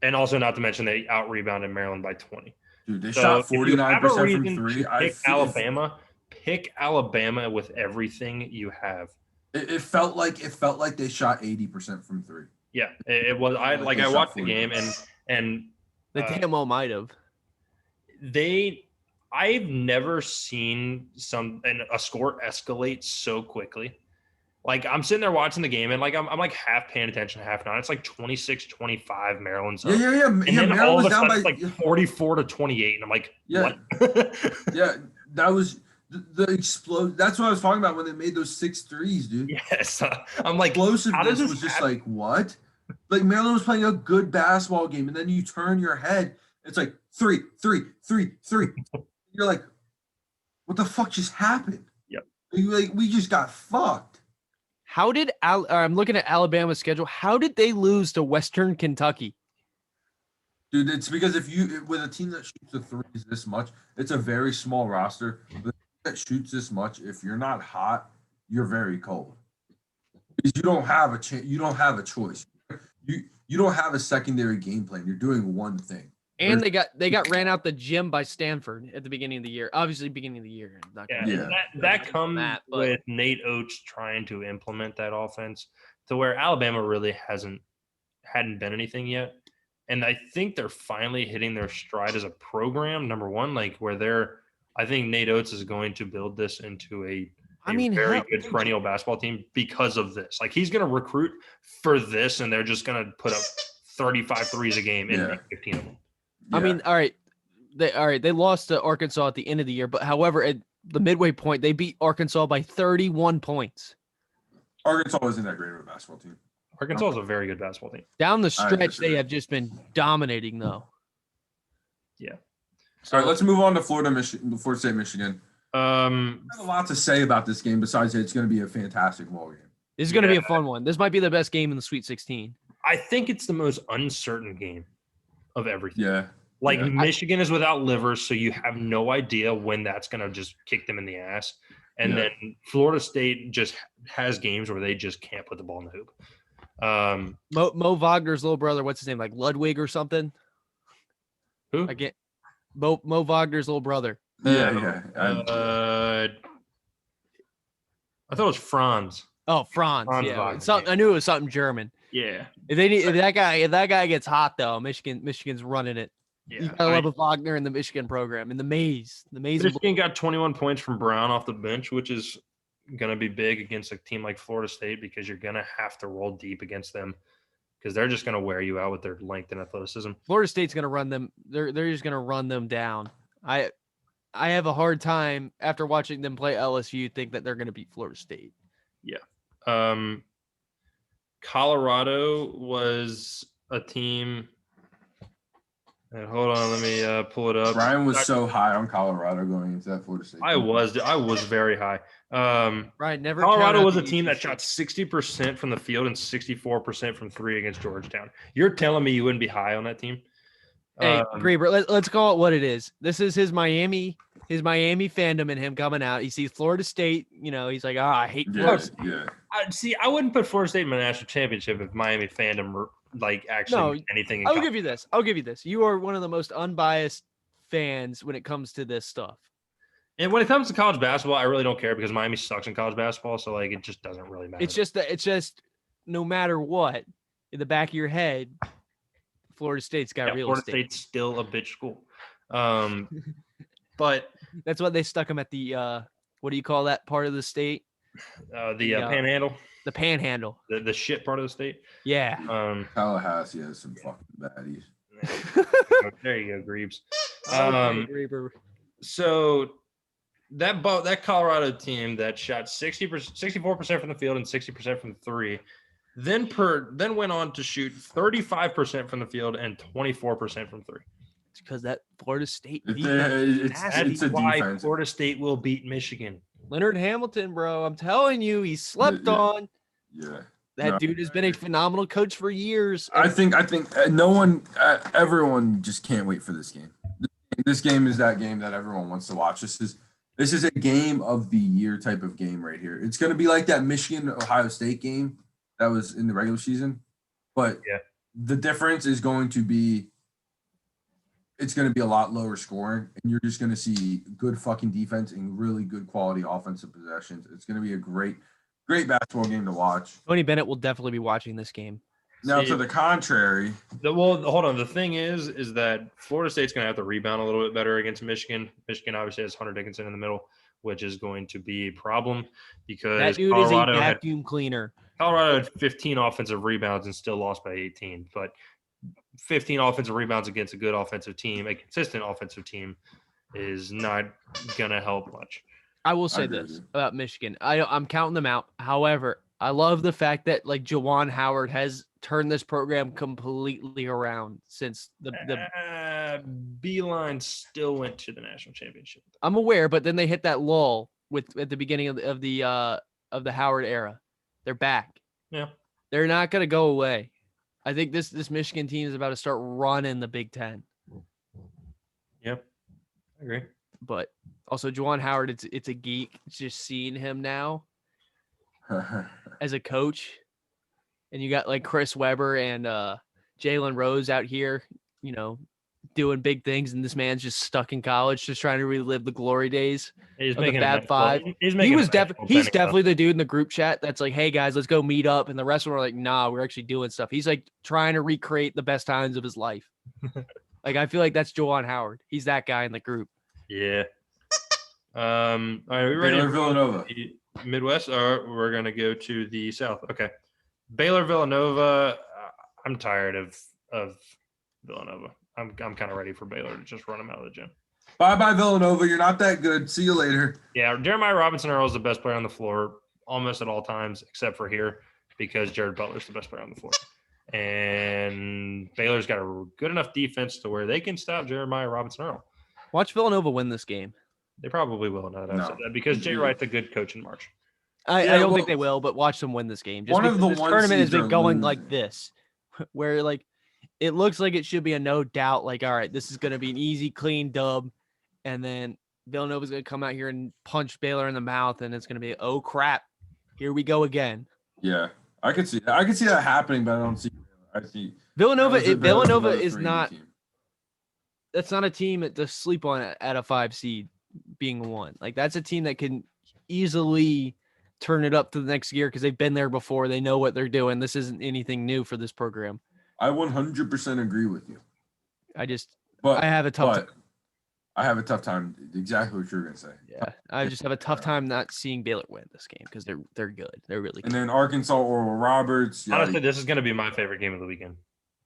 And also, not to mention, they out-rebounded Maryland by 20. Dude, they shot 49% from 3. Pick Alabama with everything you have. It felt like they shot 80% from 3. Yeah, it was. I watched the game and they damn well might have. I've never seen a score escalate so quickly. Like, I'm sitting there watching the game, and like I'm like half paying attention, half not. It's like 26-25 Maryland's up. Yeah. And then Maryland all of a down sudden, by it's like 44-28, and I'm like, yeah, what? Yeah, that was the explode. That's what I was talking about when they made those 6 threes, dude. Yes, I'm like, explosiveness was just like, what? Like, Maryland was playing a good basketball game, and then you turn your head, it's like 3. You're like, what the fuck just happened? Yep. We just got fucked. How did I'm looking at Alabama's schedule. How did they lose to Western Kentucky? Dude, it's because with a team that shoots the threes this much, it's a very small roster. The team that shoots this much, if you're not hot, you're very cold. Because you don't have you don't have a choice. You don't have a secondary game plan. You're doing one thing. And they got ran out the gym by Stanford at the beginning of the year. Obviously, beginning of the year. That comes with Nate Oates trying to implement that offense to where Alabama really hadn't been anything yet. And I think they're finally hitting their stride as a program. Number one, like I think Nate Oates is going to build this into a very good perennial basketball team because of this. Like, he's going to recruit for this, and they're just going to put up 35 threes a game and 15 of them. Yeah. I mean, all right. They lost to Arkansas at the end of the year, but however, at the midway point, they beat Arkansas by 31 points. Arkansas isn't that great of a basketball team. Arkansas is a very good basketball team. Down the stretch, they have just been dominating, though. Yeah. All right, let's move on to Florida State, Michigan. I have a lot to say about this game besides it's going to be a fantastic ball game. This is going to be a fun one. This might be the best game in the Sweet 16. I think it's the most uncertain game of everything. Yeah. Michigan is without Livers, so you have no idea when that's going to just kick them in the ass. And then Florida State just has games where they just can't put the ball in the hoop. Mo Wagner's little brother, what's his name? Like Ludwig or something? Who? I get Mo Wagner's little brother. Yeah. I thought it was Franz. Oh, Franz. Yeah. I knew it was something German. Yeah. If that guy gets hot though, Michigan's running it. Yeah. You gotta love a Wagner in the Michigan program in the maze. Michigan got 21 points from Brown off the bench, which is going to be big against a team like Florida State because you're going to have to roll deep against them because they're just going to wear you out with their length and athleticism. Florida State's going to run them. They're just going to run them down. I have a hard time after watching them play LSU think that they're going to beat Florida State. Yeah. Colorado was a team. And hold on, let me pull it up. Ryan was so high on Colorado going into that Florida State. I was very high. Ryan never. Colorado was a team that shot 60% from the field and 64% from three against Georgetown. You're telling me you wouldn't be high on that team? Hey, Grieber, let's call it what it is. This is his Miami fandom in him coming out. He sees Florida State, he's like, I hate Florida State. Yeah. I wouldn't put Florida State in the national championship if Miami fandom were actually anything. I'll give you this. You are one of the most unbiased fans when it comes to this stuff. And when it comes to college basketball, I really don't care because Miami sucks in college basketball. So it just doesn't really matter. It's just no matter what, in the back of your head, Florida State's got real estate. Florida State's still a bitch school. But that's why they stuck him at the what do you call that part of the state? The Panhandle. The Panhandle. The shit part of the state. Yeah. Tallahassee has some fucking baddies. There you go, Greaves. Greaber. So that Colorado team that shot 64% from the field and 60% from three, then went on to shoot 35% from the field and 24% from three. It's because that Florida State it's why defense. Florida State will beat Michigan. Leonard Hamilton, bro. I'm telling you, he slept on. Yeah. That dude has been a phenomenal coach for years. I think everyone just can't wait for this game. This game is that game that everyone wants to watch. This is a game of the year type of game right here. It's going to be like that Michigan-Ohio State game that was in the regular season. But the difference is going to be it's going to be a lot lower scoring, and you're just going to see good fucking defense and really good quality offensive possessions. It's going to be a great basketball game to watch. Tony Bennett will definitely be watching this game. Now, to the contrary. Hold on. The thing is that Florida State's going to have to rebound a little bit better against Michigan. Michigan obviously has Hunter Dickinson in the middle, which is going to be a problem because that dude Colorado is a vacuum cleaner. Colorado had 15 offensive rebounds and still lost by 18, but 15 offensive rebounds against a good offensive team, a consistent offensive team, is not going to help much. I will say this about Michigan. I'm counting them out. However, I love the fact that Juwan Howard has turned this program completely around since the Beeline still went to the national championship. I'm aware, but then they hit that lull at the beginning of the Howard era. They're back. Yeah. They're not going to go away. I think this Michigan team is about to start running the Big Ten. Yep, I agree. But also, Juwan Howard, it's a geek. It's just seeing him now as a coach, and you got Chris Webber and Jalen Rose out here, doing big things, and this man's just stuck in college, just trying to relive the glory days of the Fab Five. He's definitely the dude in the group chat that's like, "Hey guys, let's go meet up," and the rest of them are like, "Nah, we're actually doing stuff." He's trying to recreate the best times of his life. I feel like that's Juwan Howard. He's that guy in the group. Yeah. All right, we ready? Baylor Villanova. Midwest, or we're gonna go to the South. Okay. Baylor Villanova. I'm tired of Villanova. I'm kind of ready for Baylor to just run them out of the gym. Bye Villanova. You're not that good. See you later. Yeah, Jeremiah Robinson-Earl is the best player on the floor almost at all times, except for here because Jared Butler's the best player on the floor. And Baylor's got a good enough defense to where they can stop Jeremiah Robinson-Earl. Watch Villanova win this game. They probably will not have said that because Jay Wright's a good coach in March. I don't think they will, but watch them win this game. Just because this tournament has been going like this, where it looks like it should be a no doubt. All right, this is going to be an easy, clean dub, and then Villanova's going to come out here and punch Baylor in the mouth, and it's going to be, oh crap, here we go again. Yeah, I could see that happening, but I don't see. I see Villanova is not. Team. That's not a team to sleep on at a 5 seed being one. That's a team that can easily turn it up to the next year because they've been there before. They know what they're doing. This isn't anything new for this program. I 100% agree with you. I have a tough time. I have a tough time. Exactly what you're gonna say. Yeah, I just have a tough time not seeing Baylor win this game because they're good. They're really good. And then Arkansas, Oral Roberts. Yeah, honestly, this is gonna be my favorite game of the weekend.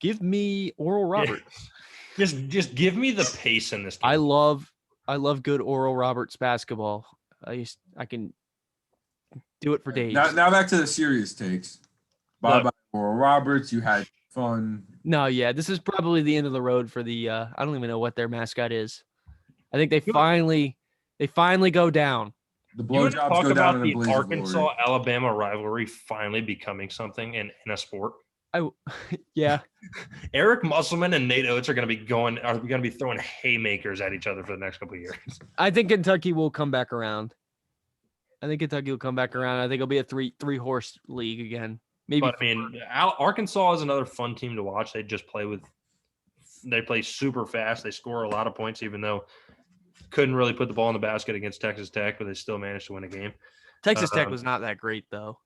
Give me Oral Roberts. Yeah. Just give me the pace in this game. I love good Oral Roberts basketball. I can do it for days. Now back to the serious takes. Bye bye Oral Roberts. You had fun. No, yeah, this is probably the end of the road for the. I don't even know what their mascot is. I think they finally go down. The blowjobs go down in a blaze of Arkansas-Alabama rivalry finally becoming something in a sport. Yeah. Eric Musselman and Nate Oates are going to be throwing haymakers at each other for the next couple of years. I think Kentucky will come back around. I think it'll be a three horse league again. Maybe. But I mean, Arkansas is another fun team to watch. They play super fast. They score a lot of points, even though couldn't really put the ball in the basket against Texas Tech, but they still managed to win a game. Texas Tech was not that great, though.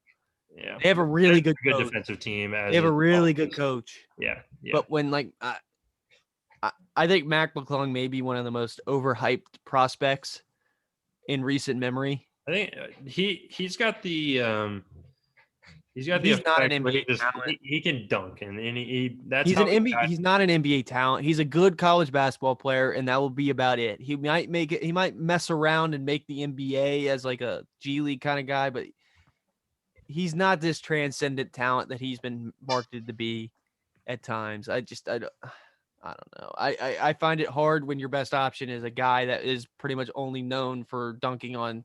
Yeah, they have a really good defensive team. They have a really good coach. Yeah. But when I think Mac McClung may be one of the most overhyped prospects in recent memory. I think he's got the he's not an NBA talent. He can dunk, and he's not an NBA talent. He's a good college basketball player, and that will be about it. He might mess around and make the NBA as like a G League kind of guy, but he's not this transcendent talent that he's been marketed to be at times. I don't know. I find it hard when your best option is a guy that is pretty much only known for dunking on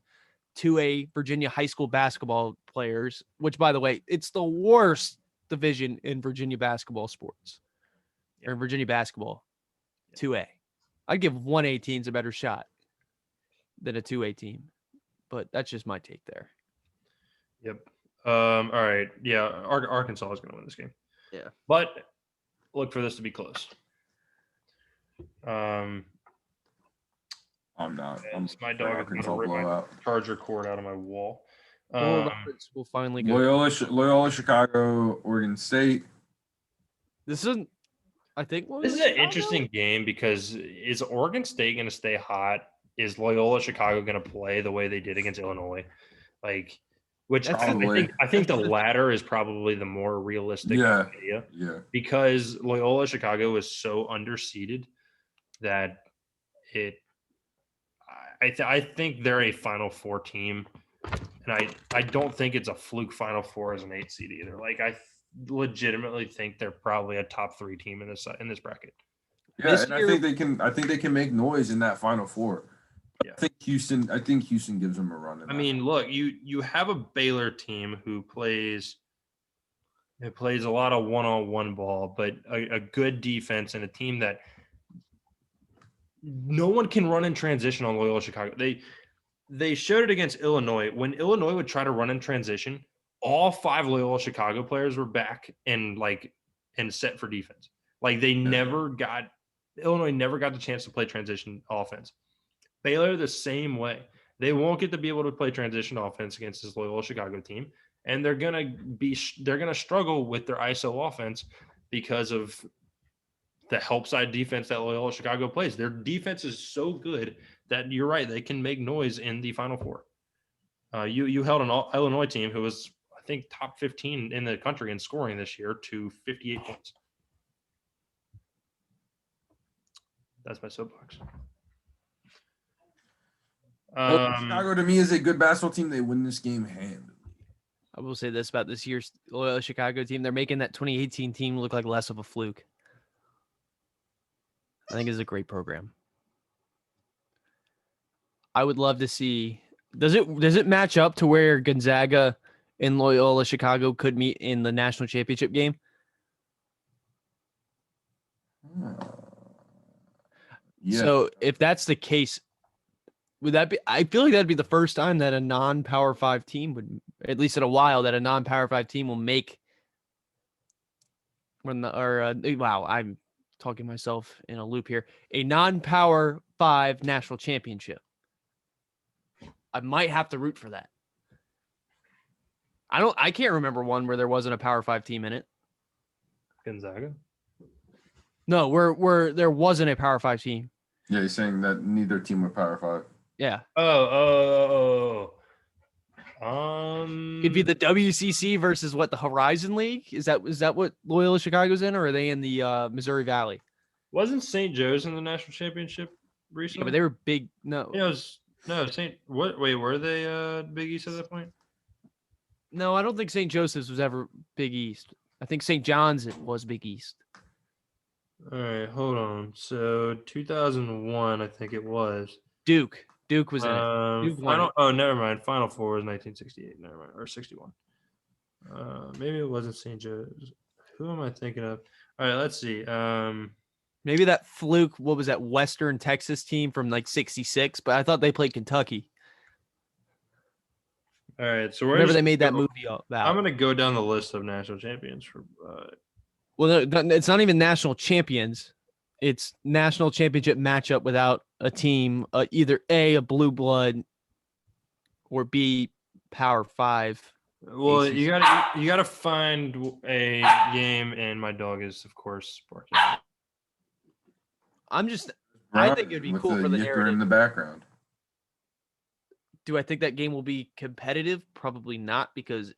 2A Virginia high school basketball players, which, by the way, it's the worst division in Virginia basketball sports, or in Virginia basketball, 2A. I'd give 1A teams a better shot than a 2A team, but that's just my take there. Yep. All right. Yeah. Arkansas is going to win this game. Yeah. But look for this to be close. I'm not. My dog is going to rip my charger cord out of my wall. We'll finally go. Loyola, Chicago, Oregon State. This is an interesting game because is Oregon State going to stay hot? Is Loyola Chicago going to play the way they did against Illinois? I think the latter is probably the more realistic idea. Yeah. Because Loyola Chicago is so underseeded that I think they're a Final Four team, and I don't think it's a fluke Final Four as an 8 seed either. I legitimately think they're probably a top 3 team in this bracket. Yeah, I think they can make noise in that Final Four. Yeah. I think Houston gives them a run. Look, you have a Baylor team who plays a lot of one-on-one ball, but a good defense and a team that no one can run in transition on Loyola Chicago. They showed it against Illinois. When Illinois would try to run in transition, all 5 Loyola Chicago players were back and set for defense. Illinois never got the chance to play transition offense. Baylor the same way. They won't get to be able to play transition offense against this Loyola Chicago team, and they're gonna struggle with their ISO offense because of the help side defense that Loyola Chicago plays. Their defense is so good that you're right, they can make noise in the Final Four. You held an Illinois team who was, I think, top 15 in the country in scoring this year to 58 points. That's my soapbox. Chicago to me is a good basketball team. They win this game handily. I will say this about this year's Loyola Chicago team. They're making that 2018 team look like less of a fluke. I think it's a great program. I would love to see. Does it match up to where Gonzaga and Loyola Chicago could meet in the national championship game? Yeah. So if that's the case, would that be? I feel like that'd be the first time that a non-Power 5 team would, at least in a while, that a non-Power 5 team will make. Wow, I'm talking myself in a loop here. A non-Power 5 national championship. I might have to root for that. I can't remember one where there wasn't a Power 5 team in it. Gonzaga? No, where there wasn't a Power 5 team. Yeah, you're saying that neither team were Power 5. Yeah. Oh. It'd be the WCC versus what, the Horizon League? Is that what Loyola Chicago's in, or are they in the Missouri Valley? Wasn't St. Joe's in the national championship Yeah, recently? but they were big. No, Yeah, Wait, were they Big East at that point? no, I don't think St. Joseph's was ever Big East. I think St. John's was Big East. All right, hold on. So 2001, I think it was. Duke was in it. Duke won it. Oh, never mind. Final Four was 1968. Never mind, or 61. Maybe it wasn't St. Joe's. Who am I thinking of? All right, let's see. Maybe that fluke. What was that Western Texas team from like '66? But I thought they played Kentucky. All right, so whenever they made that movie about. I'm gonna go down the list of national champions for. Well, no, it's not even national champions. It's national championship matchup without a team, either A, a blue blood, or B, Power 5. Well, ACC. you gotta find a game, and my dog is, of course, barking. I think it'd be cool for the narrative in the background. Do I think that game will be competitive? Probably not, because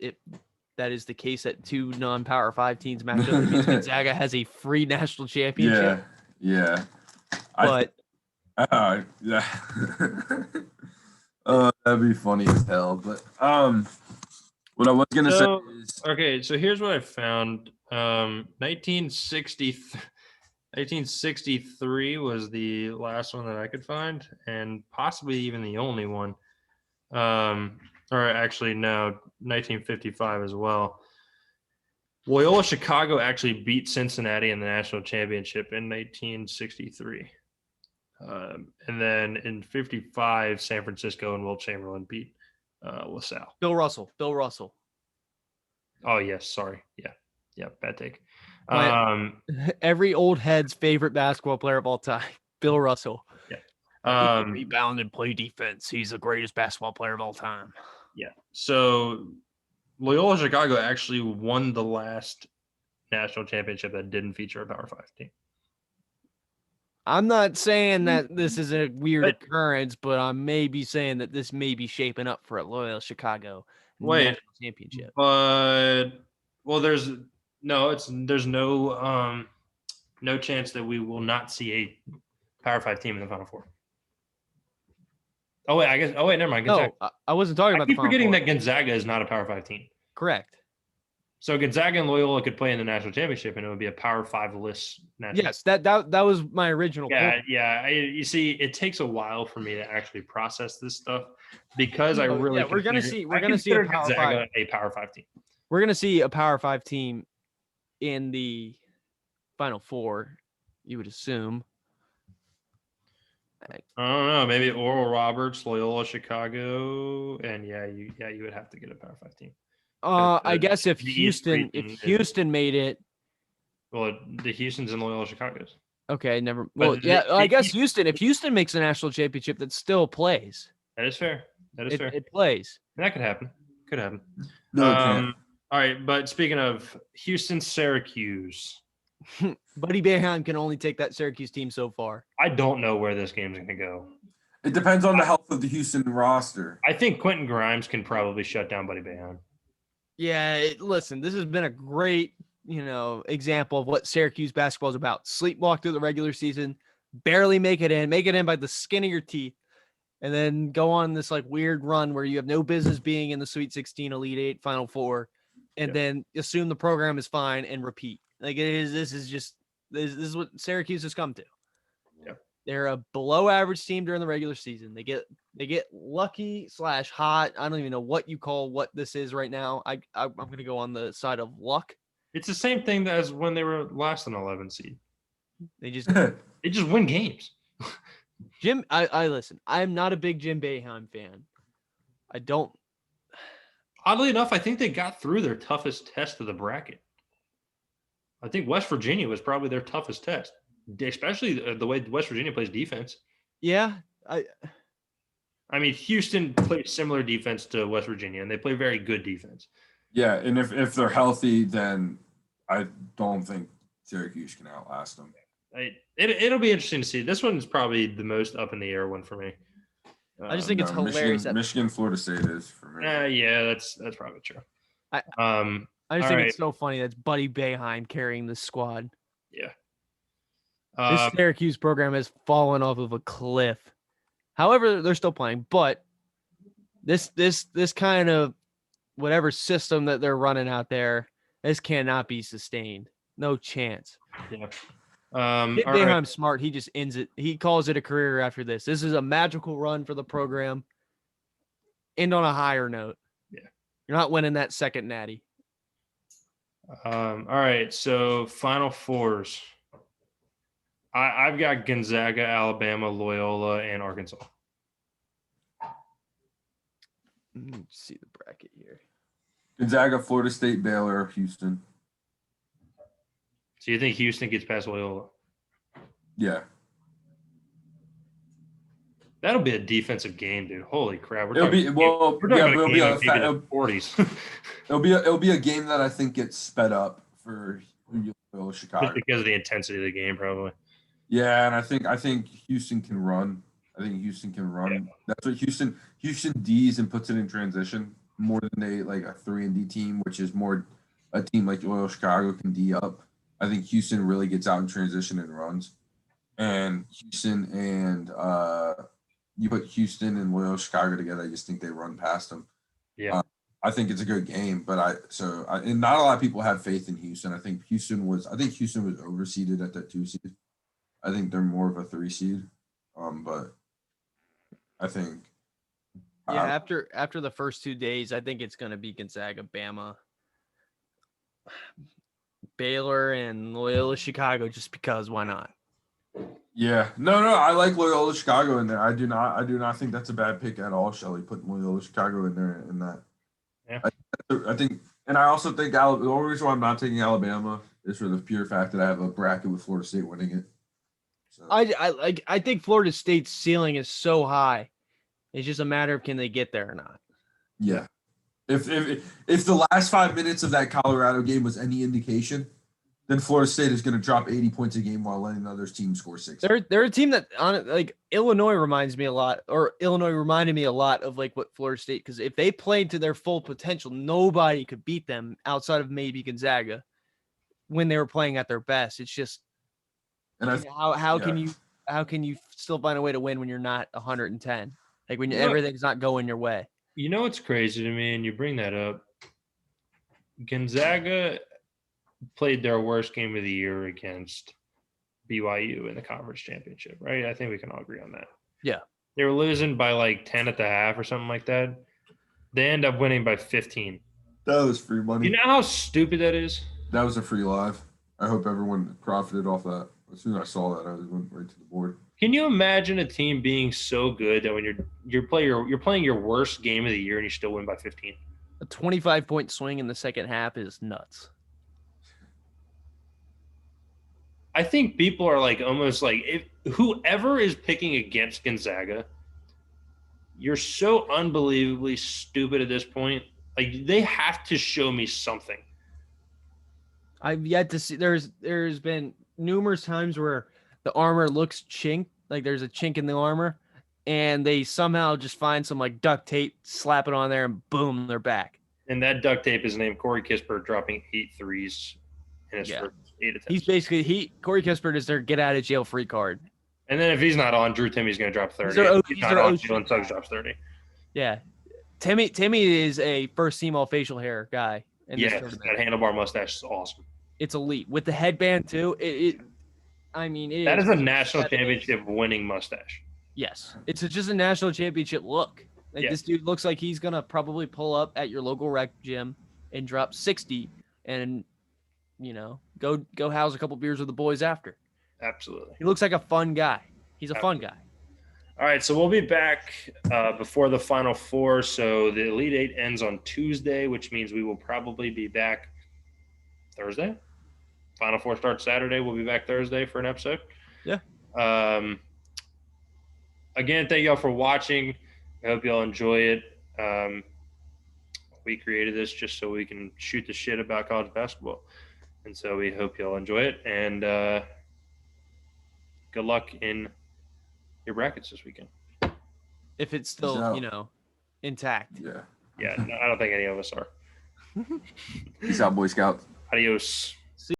that is the case that two non-Power 5 teams match up. It means Gonzaga has a free national championship. Yeah. But yeah. That'd be funny as hell. But what I was gonna say is, okay. So here's what I found. 1963 was the last one that I could find, and possibly even the only one. Or actually, no, 1955 as well. Loyola Chicago actually beat Cincinnati in the national championship in 1963. And then in 55, San Francisco and Will Chamberlain beat LaSalle. Bill Russell. Oh, yes. Sorry. Yeah. Bad take. Every old head's favorite basketball player of all time, Bill Russell. Yeah. He can rebound and play defense. He's the greatest basketball player of all time. Yeah. So Loyola Chicago actually won the last national championship that didn't feature a Power 5 team. I'm not saying that this is a weird occurrence, but I may be saying that this may be shaping up for a Loyola Chicago national championship. But there's no chance that we will not see a Power 5 team in the Final Four. Never mind. Gonzaga. No, I wasn't talking about the Final Four. I keep forgetting that Gonzaga is not a Power 5 team. Correct. So Gonzaga and Loyola could play in the national championship, and it would be a Power 5 list. Yes, that was my original point. Yeah. You see, it takes a while for me to actually process this stuff because we're gonna see a Power 5, a Power 5 team. We're gonna see a Power 5 team in the Final Four. You would assume. I don't know. Maybe Oral Roberts, Loyola Chicago, and you would have to get a Power 5 team. I guess if Houston made it. Well, the Houston's and Loyola Chicago's. Okay, never. Well, I guess Houston. If Houston makes a national championship, that still plays. That is fair. Fair. It plays. That could happen. No, it can't. All right, but speaking of Houston, Syracuse. Buddy Boeheim can only take that Syracuse team so far. I don't know where this game's going to go. It depends on the health of the Houston roster. I think Quentin Grimes can probably shut down Buddy Boeheim. Yeah, listen, this has been a great, example of what Syracuse basketball is about. Sleepwalk through the regular season, barely make it in by the skin of your teeth, and then go on this weird run where you have no business being in the Sweet 16, Elite 8, Final Four, and then assume the program is fine and repeat. This is what Syracuse has come to. Yeah. They're a below average team during the regular season. They get lucky / hot. I don't even know what you call what this is right now. I'm going to go on the side of luck. It's the same thing as when they were last in 11 seed. They just win games. Jim, I listen. I'm not a big Jim Boeheim fan. I don't. Oddly enough, I think they got through their toughest test of the bracket. I think West Virginia was probably their toughest test, especially the way West Virginia plays defense. Yeah. I mean, Houston plays similar defense to West Virginia, and they play very good defense. Yeah, and if they're healthy, then I don't think Syracuse can outlast them. It'll be interesting to see. This one's probably the most up in the air one for me. I just think it's hilarious. Michigan, Florida State is for me. Yeah, that's probably true. I just think it's so funny that's Buddy Boeheim carrying this squad. Yeah. This Syracuse program has fallen off of a cliff. However, they're still playing, but this kind of whatever system that they're running out there, this cannot be sustained. No chance. Yeah. Boeheim's smart. He just ends it. He calls it a career after this. This is a magical run for the program. End on a higher note. Yeah. You're not winning that second natty. All right. So Final Fours. I've got Gonzaga, Alabama, Loyola, and Arkansas. Let me see the bracket here. Gonzaga, Florida State, Baylor, Houston. So you think Houston gets past Loyola? Yeah. That'll be a defensive game, dude. Holy crap! It'll be a 40s. it'll be a game that I think gets sped up for Loyola Chicago. Just because of the intensity of the game, probably. Yeah, and I think Houston can run. Yeah. That's what Houston D's and puts it in transition more than a 3-and-D team, which is more a team like Loyola Chicago can D up. I think Houston really gets out in transition and runs. And Houston and you put Houston and Loyola Chicago together, I just think they run past them. Yeah. I think it's a good game, but and not a lot of people have faith in Houston. I think Houston was overseeded at that 2 seed. I think they're more of a 3 seed. But I think after the first 2 days, I think it's going to be Gonzaga, Bama, Baylor, and Loyola Chicago, just because why not? Yeah, no, I like Loyola Chicago in there. I do not think that's a bad pick at all, Shelly, putting Loyola Chicago in there in that. Yeah, I think, and I also think the only reason why I'm not taking Alabama is for the pure fact that I have a bracket with Florida State winning it. So. I think Florida State's ceiling is so high. It's just a matter of can they get there or not. Yeah. If the last 5 minutes of that Colorado game was any indication, then Florida State is going to drop 80 points a game while letting the other team score 60. They're a team that Illinois reminded me a lot of what Florida State, because if they played to their full potential, nobody could beat them outside of maybe Gonzaga when they were playing at their best. It's just how can you still find a way to win when you're not 110? Like when everything's not going your way. You know what's crazy to me, and you bring that up. Gonzaga played their worst game of the year against BYU in the conference championship, right? I think we can all agree on that. Yeah. They were losing by 10 at the half or something like that. They end up winning by 15. That was free money. You know how stupid that is? That was a free live. I hope everyone profited off that. As soon as I saw that, I went right to the board. Can you imagine a team being so good that when you're playing your worst game of the year and you still win by 15? A 25-point swing in the second half is nuts. I think people are almost if whoever is picking against Gonzaga, you're so unbelievably stupid at this point. They have to show me something. I've yet to see. There's been numerous times where the armor looks chinked, like there's a chink in the armor, and they somehow just find some duct tape, slap it on there, and boom, they're back. And that duct tape is named Corey Kispert, dropping 8 threes in his first 8 attempts. He's basically Corey Kispert is their get out of jail free card. And then if he's not on, Drew Timmy's going to drop 30. If he's not on, Jalen Suggs drops 30. Yeah, Timmy is a first team all facial hair guy. Yeah, that handlebar mustache is awesome. It's elite with the headband too. That is a national championship winning mustache. Yes, it's just a national championship look. This dude looks like he's gonna probably pull up at your local rec gym and drop 60, and go house a couple beers with the boys after. Absolutely, he looks like a fun guy. He's a fun guy. All right, so we'll be back before the Final Four. So the Elite Eight ends on Tuesday, which means we will probably be back Thursday. Final Four starts Saturday. We'll be back Thursday for an episode. Yeah. Again, thank y'all for watching. I hope y'all enjoy it. We created this just so we can shoot the shit about college basketball. And so we hope y'all enjoy it. And good luck in your brackets this weekend. If it's still, intact. Yeah. Yeah, no, I don't think any of us are. Peace out, Boy Scouts. Adios.